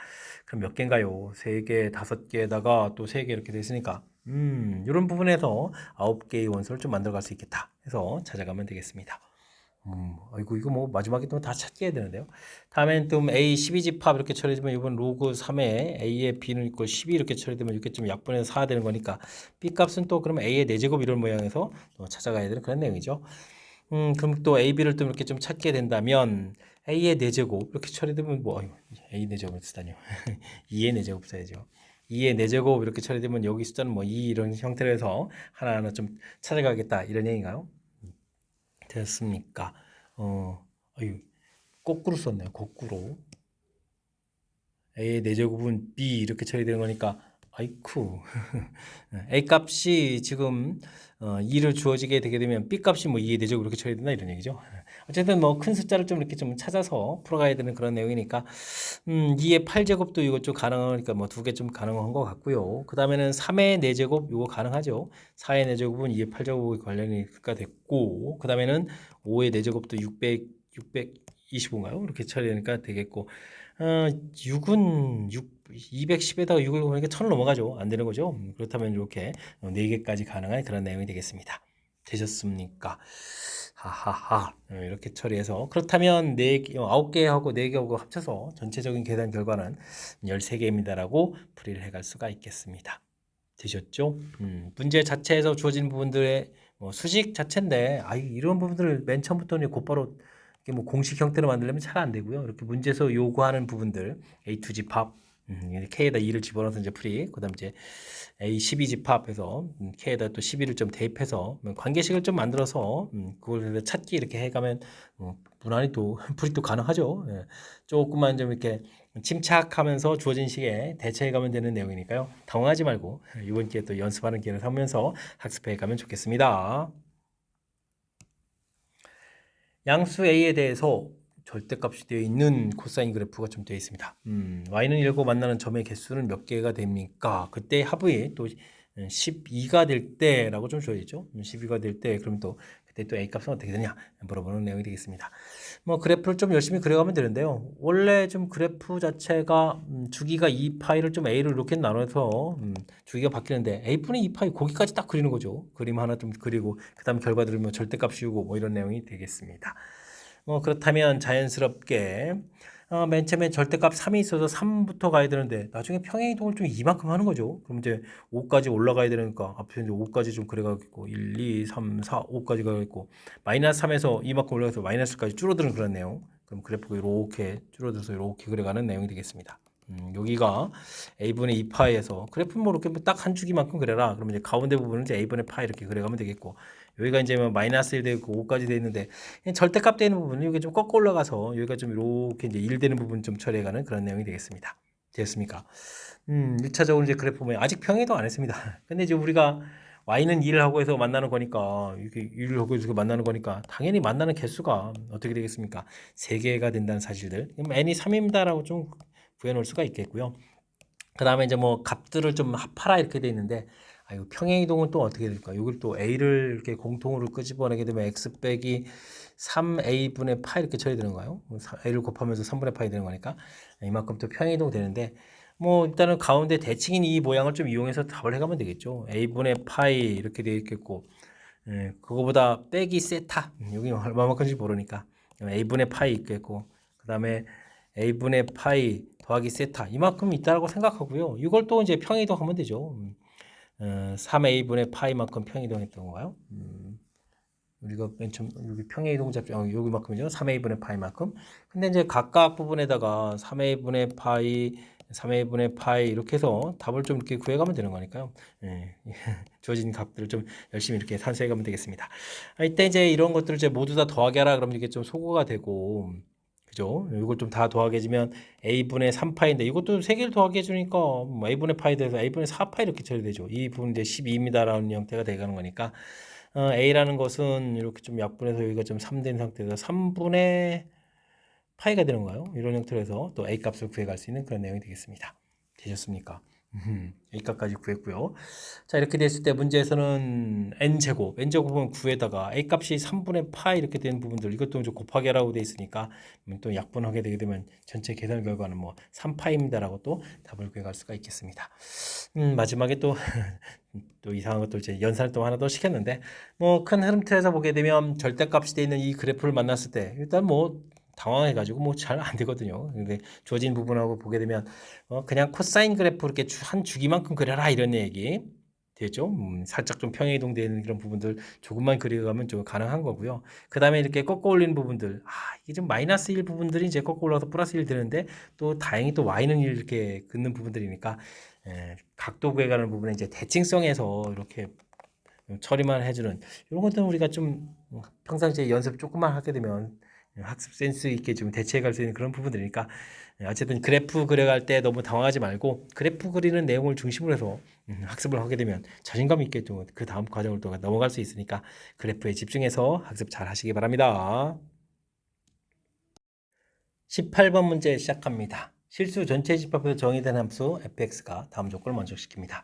그럼 몇 개인가요? 3개, 5개에다가 또 3개 이렇게 됐으니까 이런 부분에서 9개의 원소를 좀 만들어 갈 수 있겠다 해서 찾아가면 되겠습니다. 아이고 이거 뭐 마지막에 또 다 찾게 해야 되는데요. 다음엔 또 A 12집합 이렇게 처리되면 이번 로그 3에 A의 B는 있고 12 이렇게 처리되면 이렇게 좀 약분해서 4 되는 거니까 B 값은 또 그러면 A의 4제곱 이런 모양에서 또 찾아가야 되는 그런 내용이죠. 그럼 또 A, B를 또 이렇게 좀 찾게 된다면 A의 4제곱 이렇게 처리되면 뭐 A 4제곱을 쓰다니요. 2의 4제곱 써야죠. 2의 4제곱 이렇게 처리되면 여기 숫자는 뭐 2 이런 형태로 해서 하나하나 좀 찾아가겠다 이런 얘기인가요? 됐습니까? 아유, 거꾸로 썼네요. 거꾸로. A의 4제곱은 B 이렇게 처리되는 거니까 아이쿠. A 값이 지금 2를 주어지게 되게 되면 B 값이 뭐 2의 4제곱 이렇게 처리된다 이런 얘기죠. 어쨌든 뭐 큰 숫자를 좀 이렇게 좀 찾아서 풀어가야 되는 그런 내용이니까 2의 8제곱도 이거 좀 가능하니까 뭐 2개 좀 가능한 것 같고요. 그 다음에는 3의 4제곱 이거 가능하죠. 4의 4제곱은 2의 8제곱이 관련이가 됐고 그 다음에는 5의 4제곱도 625인가요? 이렇게 처리되니까 되겠고 6은 210에다가 6을 보니까 1000을 넘어가죠. 안 되는 거죠. 그렇다면 이렇게 4개까지 가능한 그런 내용이 되겠습니다. 되셨습니까? 하하하. 이렇게 처리해서 그렇다면 9개하고 4개하고 합쳐서 전체적인 계산 결과는 13개입니다라고 풀이를 해갈 수가 있겠습니다. 되셨죠? 문제 자체에서 주어진 부분들의 수식 자체인데 이런 부분들을 맨 처음부터는 곧바로 이렇게 뭐 공식 형태로 만들려면 잘 안 되고요. 이렇게 문제에서 요구하는 부분들 A2 집합 K에다 2를 집어넣어서 이제 풀이 그다음 이제 A12 집합해서 K에다 또 12를 좀 대입해서 관계식을 좀 만들어서 그걸 찾기 이렇게 해가면 무난히 또 풀이 또 가능하죠. 예. 조금만 좀 이렇게 침착하면서 주어진 시기에 대처해 가면 되는 내용이니까요. 당황하지 말고 이번 기회에 또 연습하는 기회를 삼으면서 학습해 가면 좋겠습니다. 양수 A에 대해서 절대값이 되어 있는 코사인 그래프가 좀 되어 있습니다. y는 1고 만나는 점의 개수는 몇 개가 됩니까? 그때 합이 또 12가 될 때라고 좀 줘야죠. 12가 될 때 그럼 또 그때 또 A 값은 어떻게 되냐 물어보는 내용이 되겠습니다. 뭐 그래프를 좀 열심히 그려가면 되는데요. 원래 좀 그래프 자체가 주기가 2파이를 좀 A로 이렇게 나눠서 주기가 바뀌는데 A분의 2파이 거기까지 딱 그리는 거죠. 그림 하나 좀 그리고 그 다음 결과들을 뭐 절대값 씌우고 뭐 이런 내용이 되겠습니다. 그렇다면 자연스럽게 맨 처음에 절대값 3이 있어서 3부터 가야 되는데 나중에 평행 이동을 좀 이만큼 하는 거죠. 그럼 이제 5까지 올라가야 되니까 앞에 이제 5까지 좀 그래가지고 1, 2, 3, 4, 5까지 가겠고 마이너스 3에서 이만큼 올라가서 마이너스까지 줄어드는 그런 내용. 그럼 그래프가 이렇게 줄어들어서 이렇게 그려가는 내용이 되겠습니다. 여기가 A분의 2파이에서 그래프는 뭐 이렇게 딱 한 주기만큼 그려라. 그러면 이제 가운데 부분은 이제 A분의 파이 이렇게 그려가면 되겠고 여기가 이제 뭐 마이너스 1 되고 5까지 되어 있는데 절대값 되는 부분은 여기 좀 꺾어 올라가서 여기가 좀 이렇게 이제 1 되는 부분 좀 처리해가는 그런 내용이 되겠습니다. 되었습니까? 1차적으로 이제 그래프 보면 아직 평행이동 안 했습니다. 근데 이제 우리가 y는 2를 하고 해서 만나는 거니까 이게 2를 하고 해서 만나는 거니까 당연히 만나는 개수가 어떻게 되겠습니까? 3개가 된다는 사실들. n이 3입니다라고 좀 구해놓을 수가 있겠고요. 그 다음에 이제 뭐 값들을 좀 합하라 이렇게 돼 있는데 이거 평행이동은 또 어떻게 될까? 여기를 또 a를 이렇게 공통으로 끄집어내게 되면 x 빼기 3a분의 파이 이렇게 처리되는 거예요. a를 곱하면서 3분의 파이 되는 거니까 이만큼 또 평행이동 되는데 뭐 일단은 가운데 대칭인 이 모양을 좀 이용해서 답을 해가면 되겠죠. a분의 파이 이렇게 되어 있겠고 그거보다 빼기 세타 여기 얼마만큼인지 모르니까 a분의 파이 있겠고 그 다음에 a분의 파이 더하기 세타 이만큼 있다라고 생각하고요. 이걸 또 이제 평이동 하면 되죠. 3a분의 파이만큼 평이동했던 건가요? 우리가 맨 처음 여기 평행이동 잡죠. 여기만큼이죠. 3a분의 파이만큼. 근데 이제 각각 부분에다가 3a분의 파이, 3a분의 파이 이렇게 해서 답을 좀 이렇게 구해가면 되는 거니까요. 예. 주어진 값들을 좀 열심히 이렇게 산수해가면 되겠습니다. 이때 이제 이런 것들을 이제 모두 다 더하게 하라 그러면 이게 좀 소거가 되고 그죠? 이걸 좀 다 더하게 해주면 a분의 3파인데 이것도 3개를 더하게 해주니까 뭐 a분의 파이 돼서 a분의 4파이 이렇게 처리되죠. 이 부분 이제 12입니다라는 형태가 되가는 거니까 a라는 것은 이렇게 좀 약분해서 여기가 좀 3 된 상태에서 3분의 파이가 되는 거예요. 이런 형태로 해서 또 a 값을 구해갈 수 있는 그런 내용이 되겠습니다. 되셨습니까? A값까지 구했고요. 자, 이렇게 됐을 때 문제에서는 N제곱, N제곱은 9에다가 A값이 3분의 파이 이렇게 되는 부분들, 이것도 이제 곱하기 하라고 돼 있으니까 또 약분하게 되게 되면 전체 계산 결과는 뭐 3파이입니다라고 또 답을 구해갈 수가 있겠습니다. 마지막에 또 또 이상한 것도 이제 연산을 또 하나 더 시켰는데, 뭐 큰 흐름 틀에서 보게 되면 절대값이 돼 있는 이 그래프를 만났을 때 일단 뭐 당황해가지고 뭐 잘 안 되거든요. 근데 주어진 부분하고 보게 되면 그냥 코사인 그래프 이렇게 한 주기만큼 그려라 이런 얘기 되죠. 살짝 좀 평행이동되는 그런 부분들 조금만 그려가면 좀 가능한 거고요. 그 다음에 이렇게 꺾어 올리는 부분들, 이게 좀 마이너스 1 부분들이 이제 꺾어 올라서 플러스 1 되는데, 또 다행히 또 y는 1 이렇게 긋는 부분들이니까 각도 구해가는 부분에 이제 대칭성에서 이렇게 처리만 해주는 이런 것들은 우리가 좀 평상시에 연습 조금만 하게 되면 학습 센스 있게 좀 대체해갈 수 있는 그런 부분들이니까, 어쨌든 그래프 그려갈 때 너무 당황하지 말고 그래프 그리는 내용을 중심으로 해서 학습을 하게 되면 자신감 있게 좀 그 다음 과정을 또 넘어갈 수 있으니까 그래프에 집중해서 학습 잘 하시기 바랍니다. 18번 문제 시작합니다. 실수 전체 집합에서 정의된 함수 fx가 다음 조건을 만족시킵니다.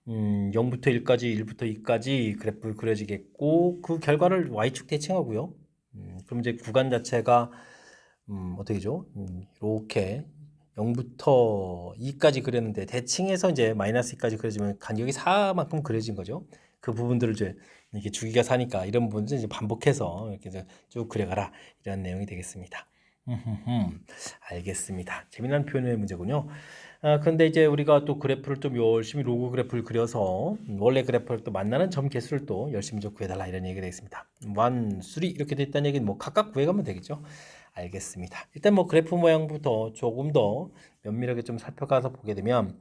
0부터 1까지, 1부터 2까지 그래프 그려지겠고, 그 결과를 y축 대칭하고요. 그럼 이제 구간 자체가 어떻게죠? 이렇게 0부터 2까지 그렸는데 대칭해서 이제 마이너스 2까지 그려지면 간격이 4만큼 그려진 거죠. 그 부분들을 이제 이렇게 주기가 4니까 이런 부분을 이제 반복해서 이렇게 쭉 그려가라, 이런 내용이 되겠습니다. 알겠습니다. 재미난 표현의 문제군요. 그런데 이제 우리가 또 그래프를 좀 열심히 로그 그래프를 그려서 원래 그래프를 또 만나는 점 개수를 또 열심히 좀 구해달라, 이런 얘기가 되겠습니다. 1, 3 이렇게 됐다는 얘기는 뭐 각각 구해가면 되겠죠. 알겠습니다. 일단 뭐 그래프 모양부터 조금 더 면밀하게 좀 살펴가서 보게 되면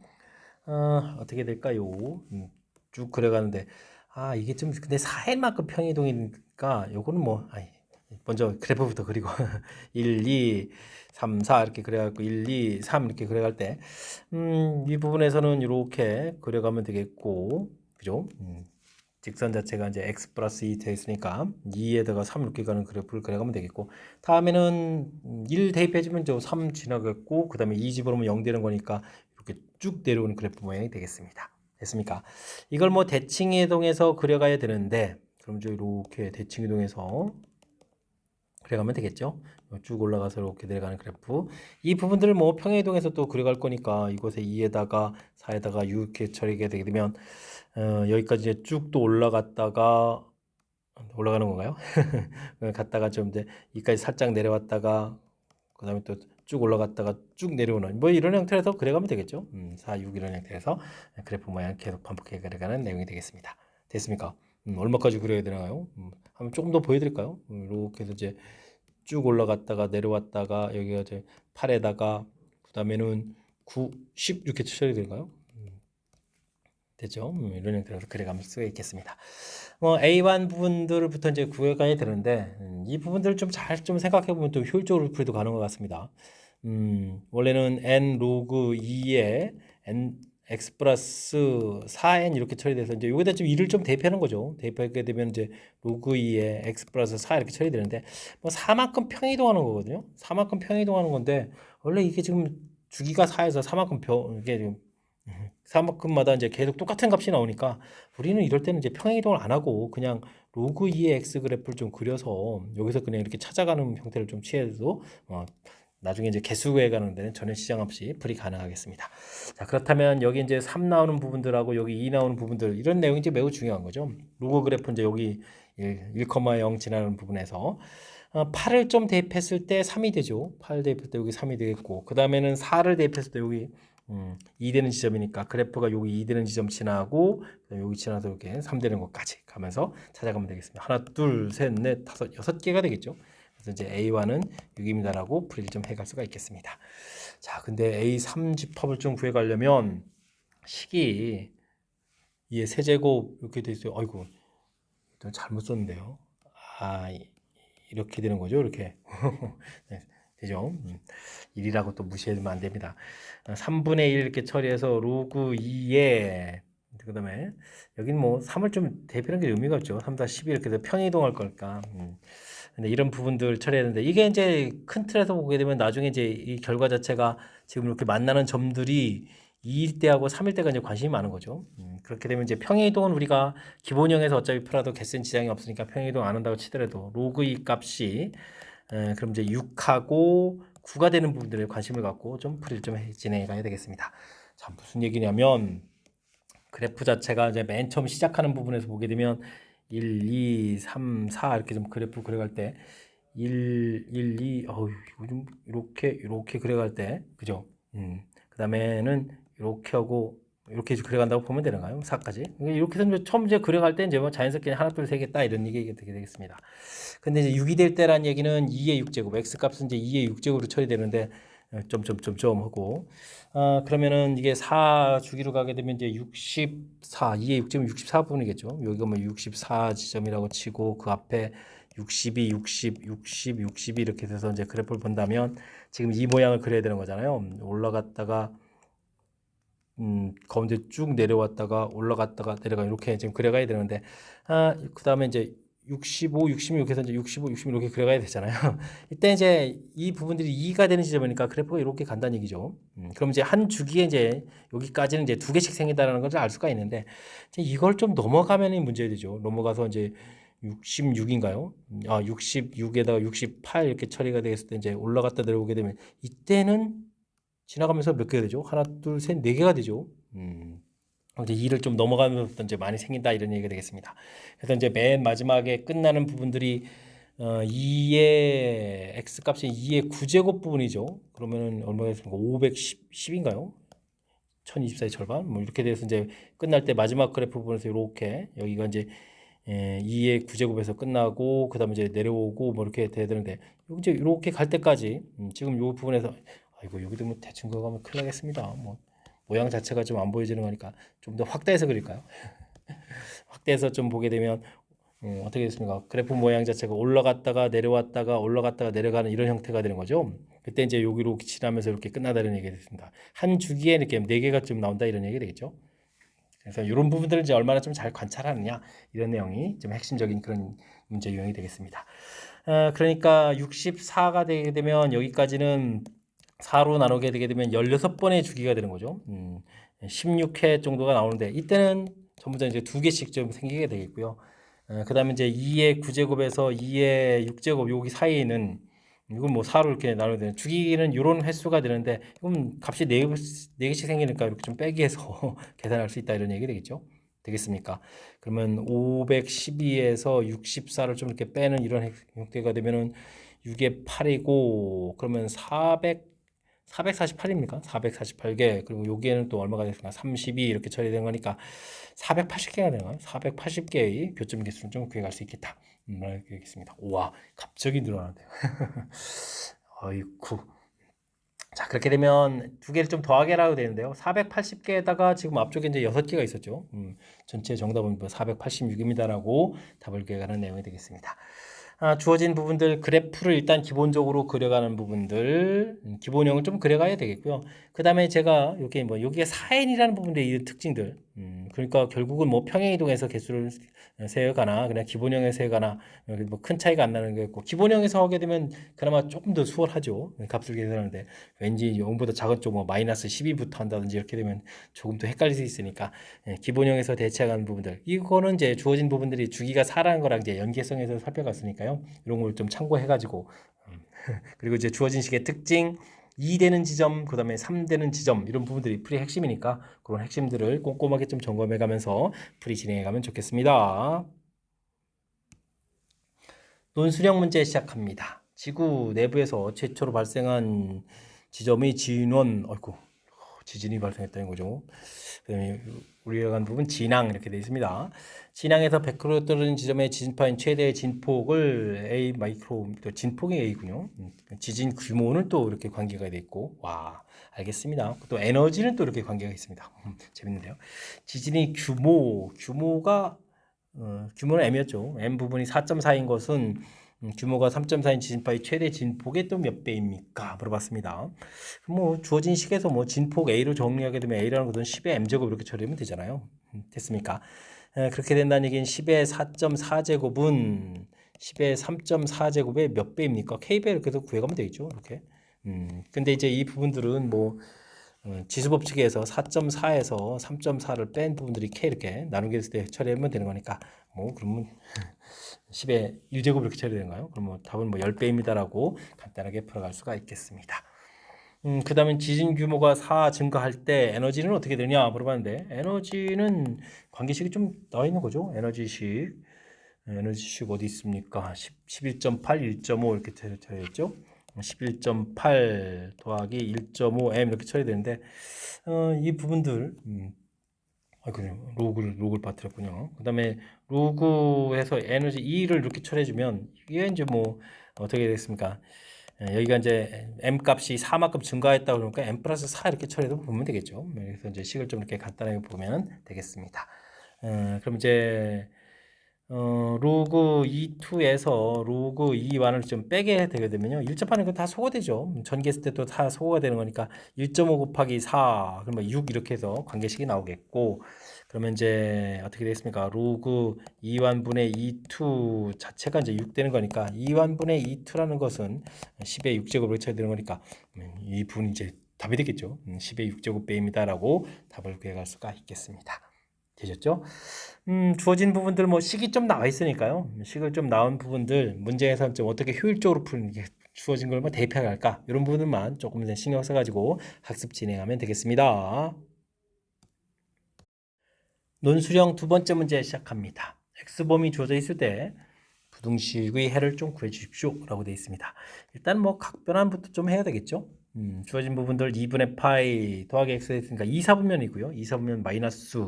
어떻게 될까요? 쭉 그려가는데 이게 좀 근데 4일만큼 평이동이니까 요거는 뭐 먼저 그래프부터 그리고 1, 2, 3, 4 이렇게 그려갖고 1, 2, 3 이렇게 그려갈 때 이 부분에서는 이렇게 그려가면 되겠고, 그죠? 직선 자체가 이제 x 플러스 2 되어 있으니까 2에다가 3 이렇게 가는 그래프를 그려가면 되겠고, 다음에는 1 대입해주면 저 3 지나갔고, 그 다음에 2 집어넣으면 0 되는 거니까 이렇게 쭉 내려오는 그래프 모양이 되겠습니다. 됐습니까? 이걸 뭐 대칭이동해서 그려가야 되는데, 그럼 저 이렇게 대칭이동해서 그려가면 되겠죠. 쭉 올라가서 이렇게 내려가는 그래프, 이 부분들을 뭐 평행이동해서 또 그려갈 거니까 이곳에 2에다가 4에다가 6 이렇게 처리가 되게 되면 여기까지 이제 쭉 또 올라갔다가 올라가는 건가요? 갔다가 좀 이제 여기까지 살짝 내려왔다가 그 다음에 또 쭉 올라갔다가 쭉 내려오는 뭐 이런 형태에서 그려가면 되겠죠. 4, 6 이런 형태에서 그래프 모양 계속 반복해 그려가는 내용이 되겠습니다. 됐습니까? 얼마까지 그려야 되나요? 한번 조금 더 보여드릴까요? 이렇게 해서 이제 쭉 올라갔다가 내려왔다가 여기가 이제 8에다가 그 다음에는 9, 10 이렇게 처리 될까요? 되죠? 이런 형태로 그려가면 수가 있겠습니다. A1 부분들부터 이제 구해가야 되는데, 이 부분들을 좀 잘 좀 생각해 보면 또 효율적으로 풀이도 가능한 것 같습니다. 원래는 n 로그 2에 n x 플러스 4n 이렇게 처리돼서 이제 여기다 좀 2를 좀 대입하는 거죠. 대입하게 되면 이제 로그 2에 x 플러스 4 이렇게 처리되는데, 뭐 4만큼 평이동하는 거거든요. 4만큼 평이동하는 건데, 원래 이게 지금 주기가 4에서 4만큼 이게 지금 4만큼마다 이제 계속 똑같은 값이 나오니까 우리는 이럴 때는 이제 평행이동을 안 하고 그냥 로그 2의 x 그래프를 좀 그려서 여기서 그냥 이렇게 찾아가는 형태를 좀 취해도 나중에 이제 개수 구해가는 데는 전혀 지장 없이 풀이 가능하겠습니다. 자, 그렇다면 여기 이제 3 나오는 부분들하고 여기 2 나오는 부분들, 이런 내용이 이제 매우 중요한 거죠. 로그 그래프 이제 여기 1,0 지나는 부분에서 8을 좀 대입했을 때 3이 되죠. 8 대입했을 때 여기 3이 되겠고, 그 다음에는 4를 대입했을 때 여기 2 되는 지점이니까 그래프가 여기 2 되는 지점 지나고 여기 지나서 이렇게 3 되는 것까지 가면서 찾아가면 되겠습니다. 하나, 둘, 셋, 넷, 다섯, 6개가 되겠죠. 그래서 이제 A1은 6입니다라고 풀이를 좀 해갈 수가 있겠습니다. 자, 근데 A3 집합을 좀 구해가려면 식이 2의 세제곱 이렇게 돼 있어요. 아이고, 잘못 썼는데요. 이렇게 되는 거죠. 이렇게. 네, 되죠. 1이라고 또 무시하면 안 됩니다. 3분의 1 이렇게 처리해서 로그 2에 그 다음에 여기는 뭐 3을 좀 대입하는 게 의미가 없죠. 3, 4, 12 이렇게 해서 평이동할 거니까. 근데 이런 부분들 처리해야 되는데, 이게 이제 큰 틀에서 보게 되면 나중에 이제 이 결과 자체가 지금 이렇게 만나는 점들이 2일 때하고 3일 때가 이제 관심이 많은 거죠. 그렇게 되면 이제 평행이동은 우리가 기본형에서 어차피 풀어도 개수는 지장이 없으니까 평행이동 안 한다고 치더라도 로그 이 값이 그럼 이제 6하고 9가 되는 부분들에 관심을 갖고 좀 풀이를 좀 진행해 가야 되겠습니다. 자, 무슨 얘기냐면 그래프 자체가 이제 맨 처음 시작하는 부분에서 보게 되면 1, 2, 3, 4 이렇게 좀 그래프 그려갈 때 1, 2, 이거 좀 이렇게 그려갈 때, 그죠? 그 다음에는 이렇게 하고 이렇게 그려간다고 보면 되는가요? 4까지. 이렇게 해서 처음 이제 그려갈 때 이제 뭐 자연스럽게 하나, 둘, 세 개 따 이런 얘기가 되게 되겠습니다. 근데 이제 6이 될 때란 얘기는 2의 6제곱, x 값은 이제 2의 6제곱으로 처리되는데 점점점점 하고 그러면은 이게 4 주기로 가게 되면 이제 64, 2의 6제곱은 64부분이겠죠. 여기가 뭐 64 지점이라고 치고 그 앞에 62, 60, 60, 62 이렇게 돼서 이제 그래프를 본다면 지금 이 모양을 그려야 되는 거잖아요. 올라갔다가 가운데 쭉 내려왔다가 올라갔다가 내려가 이렇게 지금 그려가야 되는데 그 다음에 이제 65, 66 해서 이제 65, 66 이렇게 그려가야 되잖아요. 이때 이제 이 부분들이 2가 되는 지점이니까 그래프가 이렇게 간다는 얘기죠. 그럼 이제 한 주기에 이제 여기까지는 이제 두 개씩 생긴다는 것을 알 수가 있는데 이제 이걸 좀 넘어가면이 문제가 되죠. 넘어가서 이제 66인가요? 66에다가 68 이렇게 처리가 되겠을 때 이제 올라갔다 내려오게 되면 이때는 지나가면서 몇 개가 되죠? 하나, 둘, 셋, 네 개가 되죠. 이제 2를 좀 넘어가면서 이제 많이 생긴다 이런 얘기가 되겠습니다. 그래서 이제 맨 마지막에 끝나는 부분들이 2의 x 값이 2의 9제곱 부분이죠. 그러면은 얼마가 됐습니까? 510인가요? 1024의 절반 뭐 이렇게 돼서 이제 끝날 때 마지막 그래프 부분에서 이렇게 여기가 이제 2의 9제곱에서 끝나고 그다음에 이제 내려오고 뭐 이렇게 돼야 되는데 이제 이렇게 갈 때까지 지금 이 부분에서 아이고 여기도 뭐 대충 그거 가면 큰일 나겠습니다. 뭐 모양 자체가 좀 안 보여지는 거니까 좀 더 확대해서 그릴까요? 확대해서 좀 보게 되면 어떻게 됐습니까? 그래프 모양 자체가 올라갔다가 내려왔다가 올라갔다가 내려가는 이런 형태가 되는 거죠. 그때 이제 여기로 지나면서 이렇게 끝나다는 얘기가 됐습니다. 한 주기에 이렇게 4개가 좀 나온다 이런 얘기 되겠죠. 그래서 이런 부분들을 이제 얼마나 좀 잘 관찰하느냐 이런 내용이 좀 핵심적인 그런 문제 유형이 되겠습니다. 그러니까 64가 되게 되면 여기까지는 4로 나누게 되게 되면 16번의 주기가 되는 거죠. 16회 정도가 나오는데 이때는 전부 다 이제 두 개씩 좀 생기게 되겠고요. 그 다음에 이제 2의 9제곱에서 2의 6제곱 여기 사이에는 이건 뭐 4로 이렇게 나눠야 되는 주기는 이런 횟수가 되는데 그럼 값이 4개씩 생기니까 이렇게 좀 빼기해서 계산할 수 있다 이런 얘기 되겠죠. 되겠습니까? 그러면 512에서 64를 좀 이렇게 빼는 이런 형태가 되면은 6의 8이고 그러면 448입니까? 448개. 그리고 여기에는 또 얼마가 됐습니까? 32 이렇게 처리된 거니까 480개가 되나요? 480개의 교점 개수를 좀 구해갈 수 있겠다. 이렇게 되겠습니다. 우와, 갑자기 늘어나네요. 어이쿠. 자, 그렇게 되면 두 개를 좀 더하게라고 되는데요. 480개에다가 지금 앞쪽에 이제 6개가 있었죠. 전체 정답은 486입니다라고 답을 구해가는 내용이 되겠습니다. 주어진 부분들 그래프를 일단 기본적으로 그려가는 부분들 기본형을 좀 그려가야 되겠고요. 그 다음에 제가 여기 뭐 여기에 4n이라는 부분의 이 특징들 그러니까 결국은 뭐 평행이동에서 개수를 세어가나 그냥 기본형에 세어가나 뭐 큰 차이가 안 나는 게 있고 기본형에서 하게 되면 그나마 조금 더 수월하죠. 값을 계산하는데 왠지 0보다 작은 쪽 뭐 마이너스 12부터 한다든지 이렇게 되면 조금 더 헷갈릴 수 있으니까 기본형에서 대체하는 부분들 이거는 이제 주어진 부분들이 주기가 4라는 거랑 이제 연계성에서 살펴봤으니까요. 이런 걸 좀 참고해가지고 그리고 이제 주어진 식의 특징 2 되는 지점, 그 다음에 3 되는 지점 이런 부분들이 풀이 핵심이니까 그런 핵심들을 꼼꼼하게 좀 점검해가면서 풀이 진행해가면 좋겠습니다. 논술형 문제 시작합니다. 지구 내부에서 최초로 발생한 지점의 진원, 지진이 발생했다는 거죠. 그다음에 우리가 간 부분 진앙 이렇게 되어 있습니다. 진앙에서 100km 떨어진 지점의 지진파인 최대의 진폭을 A 마이크로, 또 진폭이 A군요. 지진 규모는 또 이렇게 관계가 되어 있고, 와, 알겠습니다. 또 에너지는 또 이렇게 관계가 있습니다. 재밌는데요. 지진의 규모가 규모는 M이었죠. M 부분이 4.4인 것은 규모가 3.4인 지진파의 최대 진폭의 또 몇 배입니까? 물어봤습니다. 뭐 주어진 식에서 뭐 진폭 A로 정리하게 되면 A라는 것은 10의 M제곱 이렇게 처리하면 되잖아요. 됐습니까? 그렇게 된다는 얘기는 10의 4.4제곱은 10의 3.4제곱의 몇 배입니까? K배 이렇게 해서 구해가면 되겠죠. 이렇게. 근데 이제 이 부분들은 뭐 지수법칙에서 4.4에서 3.4를 뺀 부분들이 k 이렇게 나누기 했을 때 처리하면 되는 거니까 뭐 그러면 10의 1제곱 이렇게 처리되는가요? 그럼 뭐 답은 뭐 10배입니다라고 간단하게 풀어갈 수가 있겠습니다. 그 다음에 지진 규모가 4 증가할 때 에너지는 어떻게 되냐 물어봤는데 에너지는 관계식이 좀 나와 있는 거죠. 에너지식 어디 있습니까? 11.8, 1.5 이렇게 되어 있죠. 11.8 더하기 1.5m 이렇게 처리되는데 이 부분들 그냥 로그를 빠뜨렸군요. 그 다음에 로그에서 에너지 E를 이렇게 처리해주면 이게 이제 뭐 어떻게 됐습니까? 여기가 이제 m 값이 4만큼 증가했다 그러니까 m 플러스 4 이렇게 처리해서 보면 되겠죠. 그래서 이제 식을 좀 이렇게 간단하게 보면 되겠습니다. 그럼 이제 로그 E2에서 로그 E1을 좀 빼게 되게 되면요. 1접하는 거 다 소거되죠. 전개했을 때도 다 소거가 되는 거니까 1.5 곱하기 4 그러면 6 이렇게 해서 관계식이 나오겠고 그러면 이제 어떻게 되겠습니까? 로그 E1분의 E2 자체가 이제 6 되는 거니까 E1분의 E2라는 것은 10의 6제곱으로 쳐야 되는 거니까 이 부분이 이제 답이 되겠죠. 10의 6제곱배입니다라고 답을 구해갈 수가 있겠습니다. 되셨죠? 주어진 부분들 뭐 식이 좀 나와 있으니까요. 식을 좀 나온 부분들 문제에서 좀 어떻게 효율적으로 푸는 게 주어진 걸 뭐 대입해 갈까 이런 부분만 조금 더 신경 써가지고 학습 진행하면 되겠습니다. 논술형 두 번째 문제 시작합니다. x범위 주어져 있을 때 부등식의 해를 좀 구해 주십시오 라고 되어 있습니다. 일단 뭐 각변환부터 좀 해야 되겠죠. 주어진 부분들 2분의 파이 더하기 x 했으니까 2사분면이고요. 2사분면 마이너스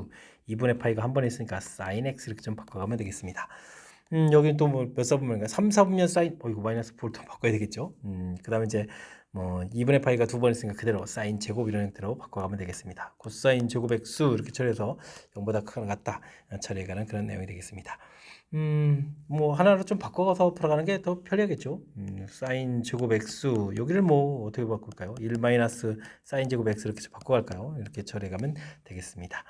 2분의 파이가 한 번에 있으니까 sin x 이렇게 좀 바꿔가면 되겠습니다. 여기는 또 뭐 몇 사분면인가? 3사분면 사인 이거 마이너스 4를 또 바꿔야 되겠죠. 그 다음에 이제 뭐 2분의 파이가 두 번 있으니까 그대로 사인 제곱 이런 형태로 바꿔가면 되겠습니다. 코사인 제곱 x 이렇게 처리해서 0보다 크거나 같다 처리해가는 그런 내용이 되겠습니다. 뭐 하나로 좀 바꿔서 풀어가는 게 더 편리하겠죠. 사인 제곱 x 여기를 뭐 어떻게 바꿀까요? 1 마이너스 사인 제곱 x 이렇게 바꿔갈까요? 이렇게 처리해가면 되겠습니다.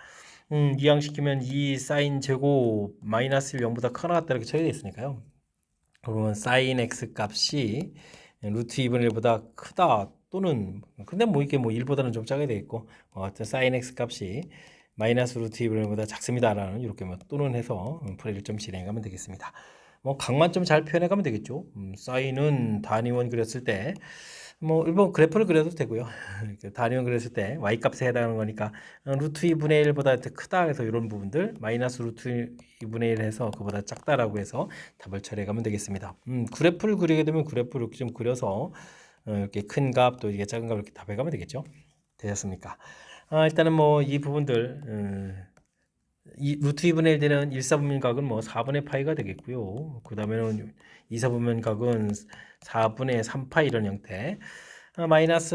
이항시키면 2 사인 제곱 마이너스 1 0보다 크거나 같다 이렇게 처리되어 있으니까요. 그러면 사인 x 값이 루트 2분의 1보다 크다 또는 근데 뭐 이게 뭐 1보다는 좀 작게 되겠고 하여튼 사인 x 값이 마이너스 루트 2분의 1보다 작습니다라는 이렇게 뭐 또는 해서 풀이를 좀 진행하면 되겠습니다. 뭐 각만 좀 잘 표현해 가면 되겠죠. 사인은 단위원 그렸을 때 뭐 일본 그래프를 그려도 되고요. 단위원 그렸을 때 y 값에 해당하는 거니까 루트 2분의 1보다 더 크다 해서 이런 부분들 마이너스 루트 2분의 1 해서 그보다 작다라고 해서 답을 처리해 가면 되겠습니다. 그래프를 그리게 되면 그래프를 이렇게 좀 그려서 이렇게 큰 값 또 이게 작은 값 이렇게 답해 가면 되겠죠. 되셨습니까? 일단은 뭐 이 부분들 이 루트 2분의 1 되는 1사분면 각은 뭐 4분의 파이가 되겠고요. 그 다음에는 2사분면 각은 4분의 3파이 이런 형태. 마이너스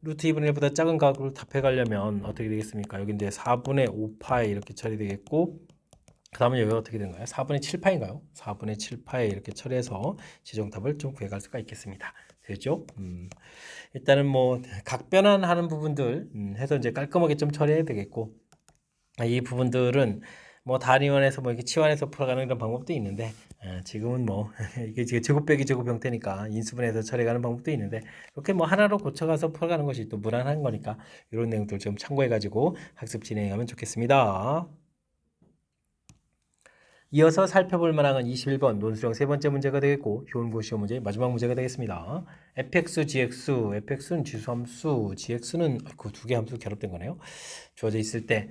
루트 2분의 1보다 작은 각을 답해 가려면 어떻게 되겠습니까? 여기 이제 4분의 5파이 이렇게 처리되겠고 그 다음에 여기가 어떻게 되는가요? 4분의 7파인가요? 4분의 7파이 이렇게 처리해서 최종답을 좀 구해갈 수가 있겠습니다. 되죠? 일단은 뭐 각변환하는 부분들 해서 이제 깔끔하게 좀 처리해야 되겠고 이 부분들은 뭐 단위원에서 뭐 이렇게 치환해서 풀어가는 그런 방법도 있는데 지금은 뭐 이게 제곱 빼기 제곱 형태니까 인수분해해서 처리하는 방법도 있는데 이렇게 뭐 하나로 고쳐가서 풀어가는 것이 또 무난한 거니까 이런 내용들 좀 참고해가지고 학습 진행하면 좋겠습니다. 이어서 살펴볼 만한 21번 논술형 세 번째 문제가 되겠고 효은고시험 문제 마지막 문제가 되겠습니다. fx, gx, fx는 지수함수, gx는 그 두 개 함수 결합된 거네요. 주어져 있을 때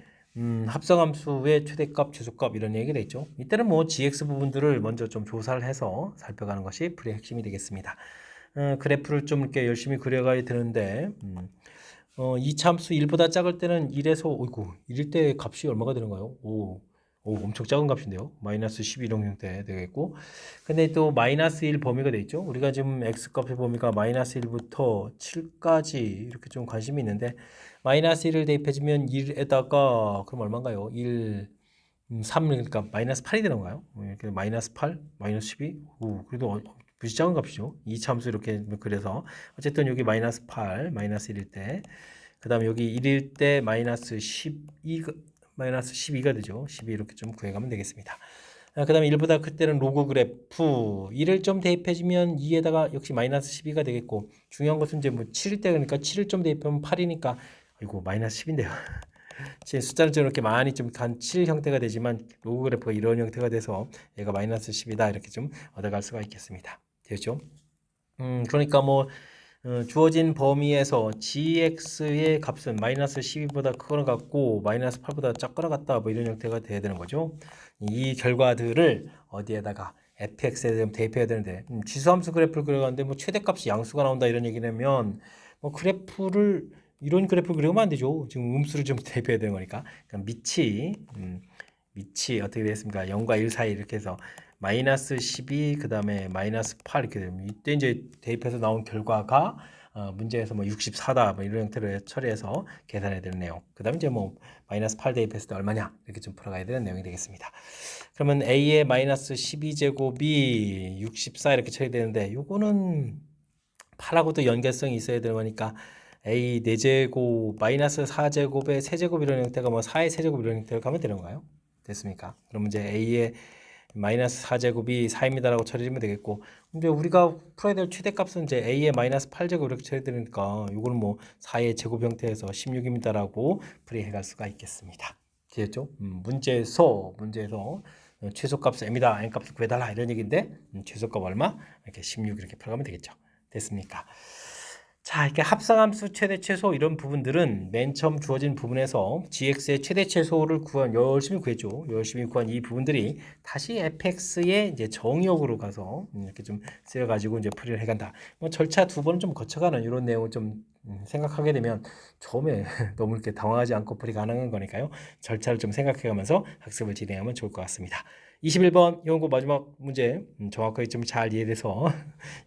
합성함수의 최대값, 최소값 이런 얘기가 돼 있죠. 이때는 뭐 gx 부분들을 먼저 좀 조사를 해서 살펴가는 것이 풀이의 핵심이 되겠습니다. 그래프를 좀 이렇게 열심히 그려가야 되는데 이 참수 1보다 작을 때는 1에서 어이구 1일 때 값이 얼마가 되는가요? 오, 엄청 작은 값인데요. 마이너스 11형 형태 되겠고 근데 또 마이너스 1 범위가 돼 있죠. 우리가 지금 x값의 범위가 마이너스 1부터 7까지 이렇게 좀 관심이 있는데 마이너스 1을 대입해주면 1에다가 그럼 얼마인가요? 1, 3 그러니까 마이너스 8이 되는 건가요? 이렇게 마이너스 8, 마이너스 12 그래도 무지 작은 값이죠. 이 참수 이렇게 그래서 어쨌든 여기 마이너스 8, 마이너스 1일 때 그 다음에 여기 1일 때 마이너스 12가 되죠. 12 이렇게 좀 구해가면 되겠습니다. 그 다음에 1보다 클 때는 로그 그래프 1을 좀 대입해주면 2에다가 역시 마이너스 12가 되겠고 중요한 것은 이제 뭐 7일 때 그러니까 7을 좀 대입하면 8이니까 이거 마이너스 10인데요. 지금 숫자는 좀 이렇게 많이 좀 간7 형태가 되지만 로그 그래프가 이런 형태가 돼서 얘가 마이너스 10이다 이렇게 좀 얻어갈 수가 있겠습니다. 되죠? 그러니까 뭐 주어진 범위에서 gx의 값은 마이너스 12보다 크거나 같고 마이너스 8보다 작거나 같다 뭐 이런 형태가 돼야 되는 거죠. 이 결과들을 어디에다가 fx에 대해 대입해야 되는데 지수함수 그래프를 그려가는데 뭐 최대값이 양수가 나온다 이런 얘기냐면 뭐 그래프를 이런 그래프를 그리면 안 되죠. 지금 음수를 좀 대입해야 되는 거니까. 그러니까 밑이 어떻게 되겠습니까? 0과 1 사이 이렇게 해서 마이너스 12, 그 다음에 마이너스 8 이렇게 되면 이때 이제 대입해서 나온 결과가 문제에서 뭐 64다 뭐 이런 형태로 처리해서 계산해야 되는 내용. 그 다음에 이제 뭐 마이너스 8 대입했을 때 얼마냐 이렇게 좀 풀어가야 되는 내용이 되겠습니다. 그러면 a의 마이너스 12제곱이 64 이렇게 처리되는데 요거는 8하고도 연결성이 있어야 되는 거니까 a 4제곱 마이너스 4제곱의 세제곱 이런 형태가 뭐 4의 세제곱 이런 형태로 가면 되는 건가요? 됐습니까? 그럼 이제 a의 마이너스 4제곱이 4입니다라고 처리하면 되겠고 이제 우리가 풀어야 될 최대값은 이제 a의 마이너스 8제곱 이렇게 처리되니까 이거는 뭐 4의 제곱 형태에서 16입니다라고 풀이해 갈 수가 있겠습니다. 되겠죠? 문제에서 최소값 m이다 n값을 구해달라 이런 얘기인데 최소값 얼마? 이렇게 16 이렇게 풀어가면 되겠죠. 됐습니까? 자, 이렇게 합성함수 최대 최소 이런 부분들은 맨 처음 주어진 부분에서 gx의 최대 최소를 열심히 구했죠. 열심히 구한 이 부분들이 다시 fx의 이제 정의역으로 가서 이렇게 좀 쓰여가지고 이제 풀이를 해간다. 뭐 절차 두 번은 좀 거쳐가는 이런 내용을 좀 생각하게 되면 처음에 너무 이렇게 당황하지 않고 풀이 가능한 거니까요. 절차를 좀 생각해가면서 학습을 진행하면 좋을 것 같습니다. 21번 연구 마지막 문제 정확하게 좀 잘 이해돼서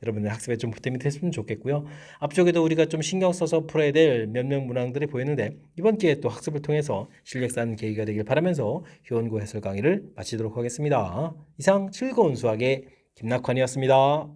여러분들 학습에 좀 보탬이 됐으면 좋겠고요. 앞쪽에도 우리가 좀 신경 써서 풀어야 될 몇몇 문항들이 보이는데 이번 기회에 또 학습을 통해서 실력 쌓는 계기가 되길 바라면서 효원고 해설 강의를 마치도록 하겠습니다. 이상 즐거운 수학의 김낙환이었습니다.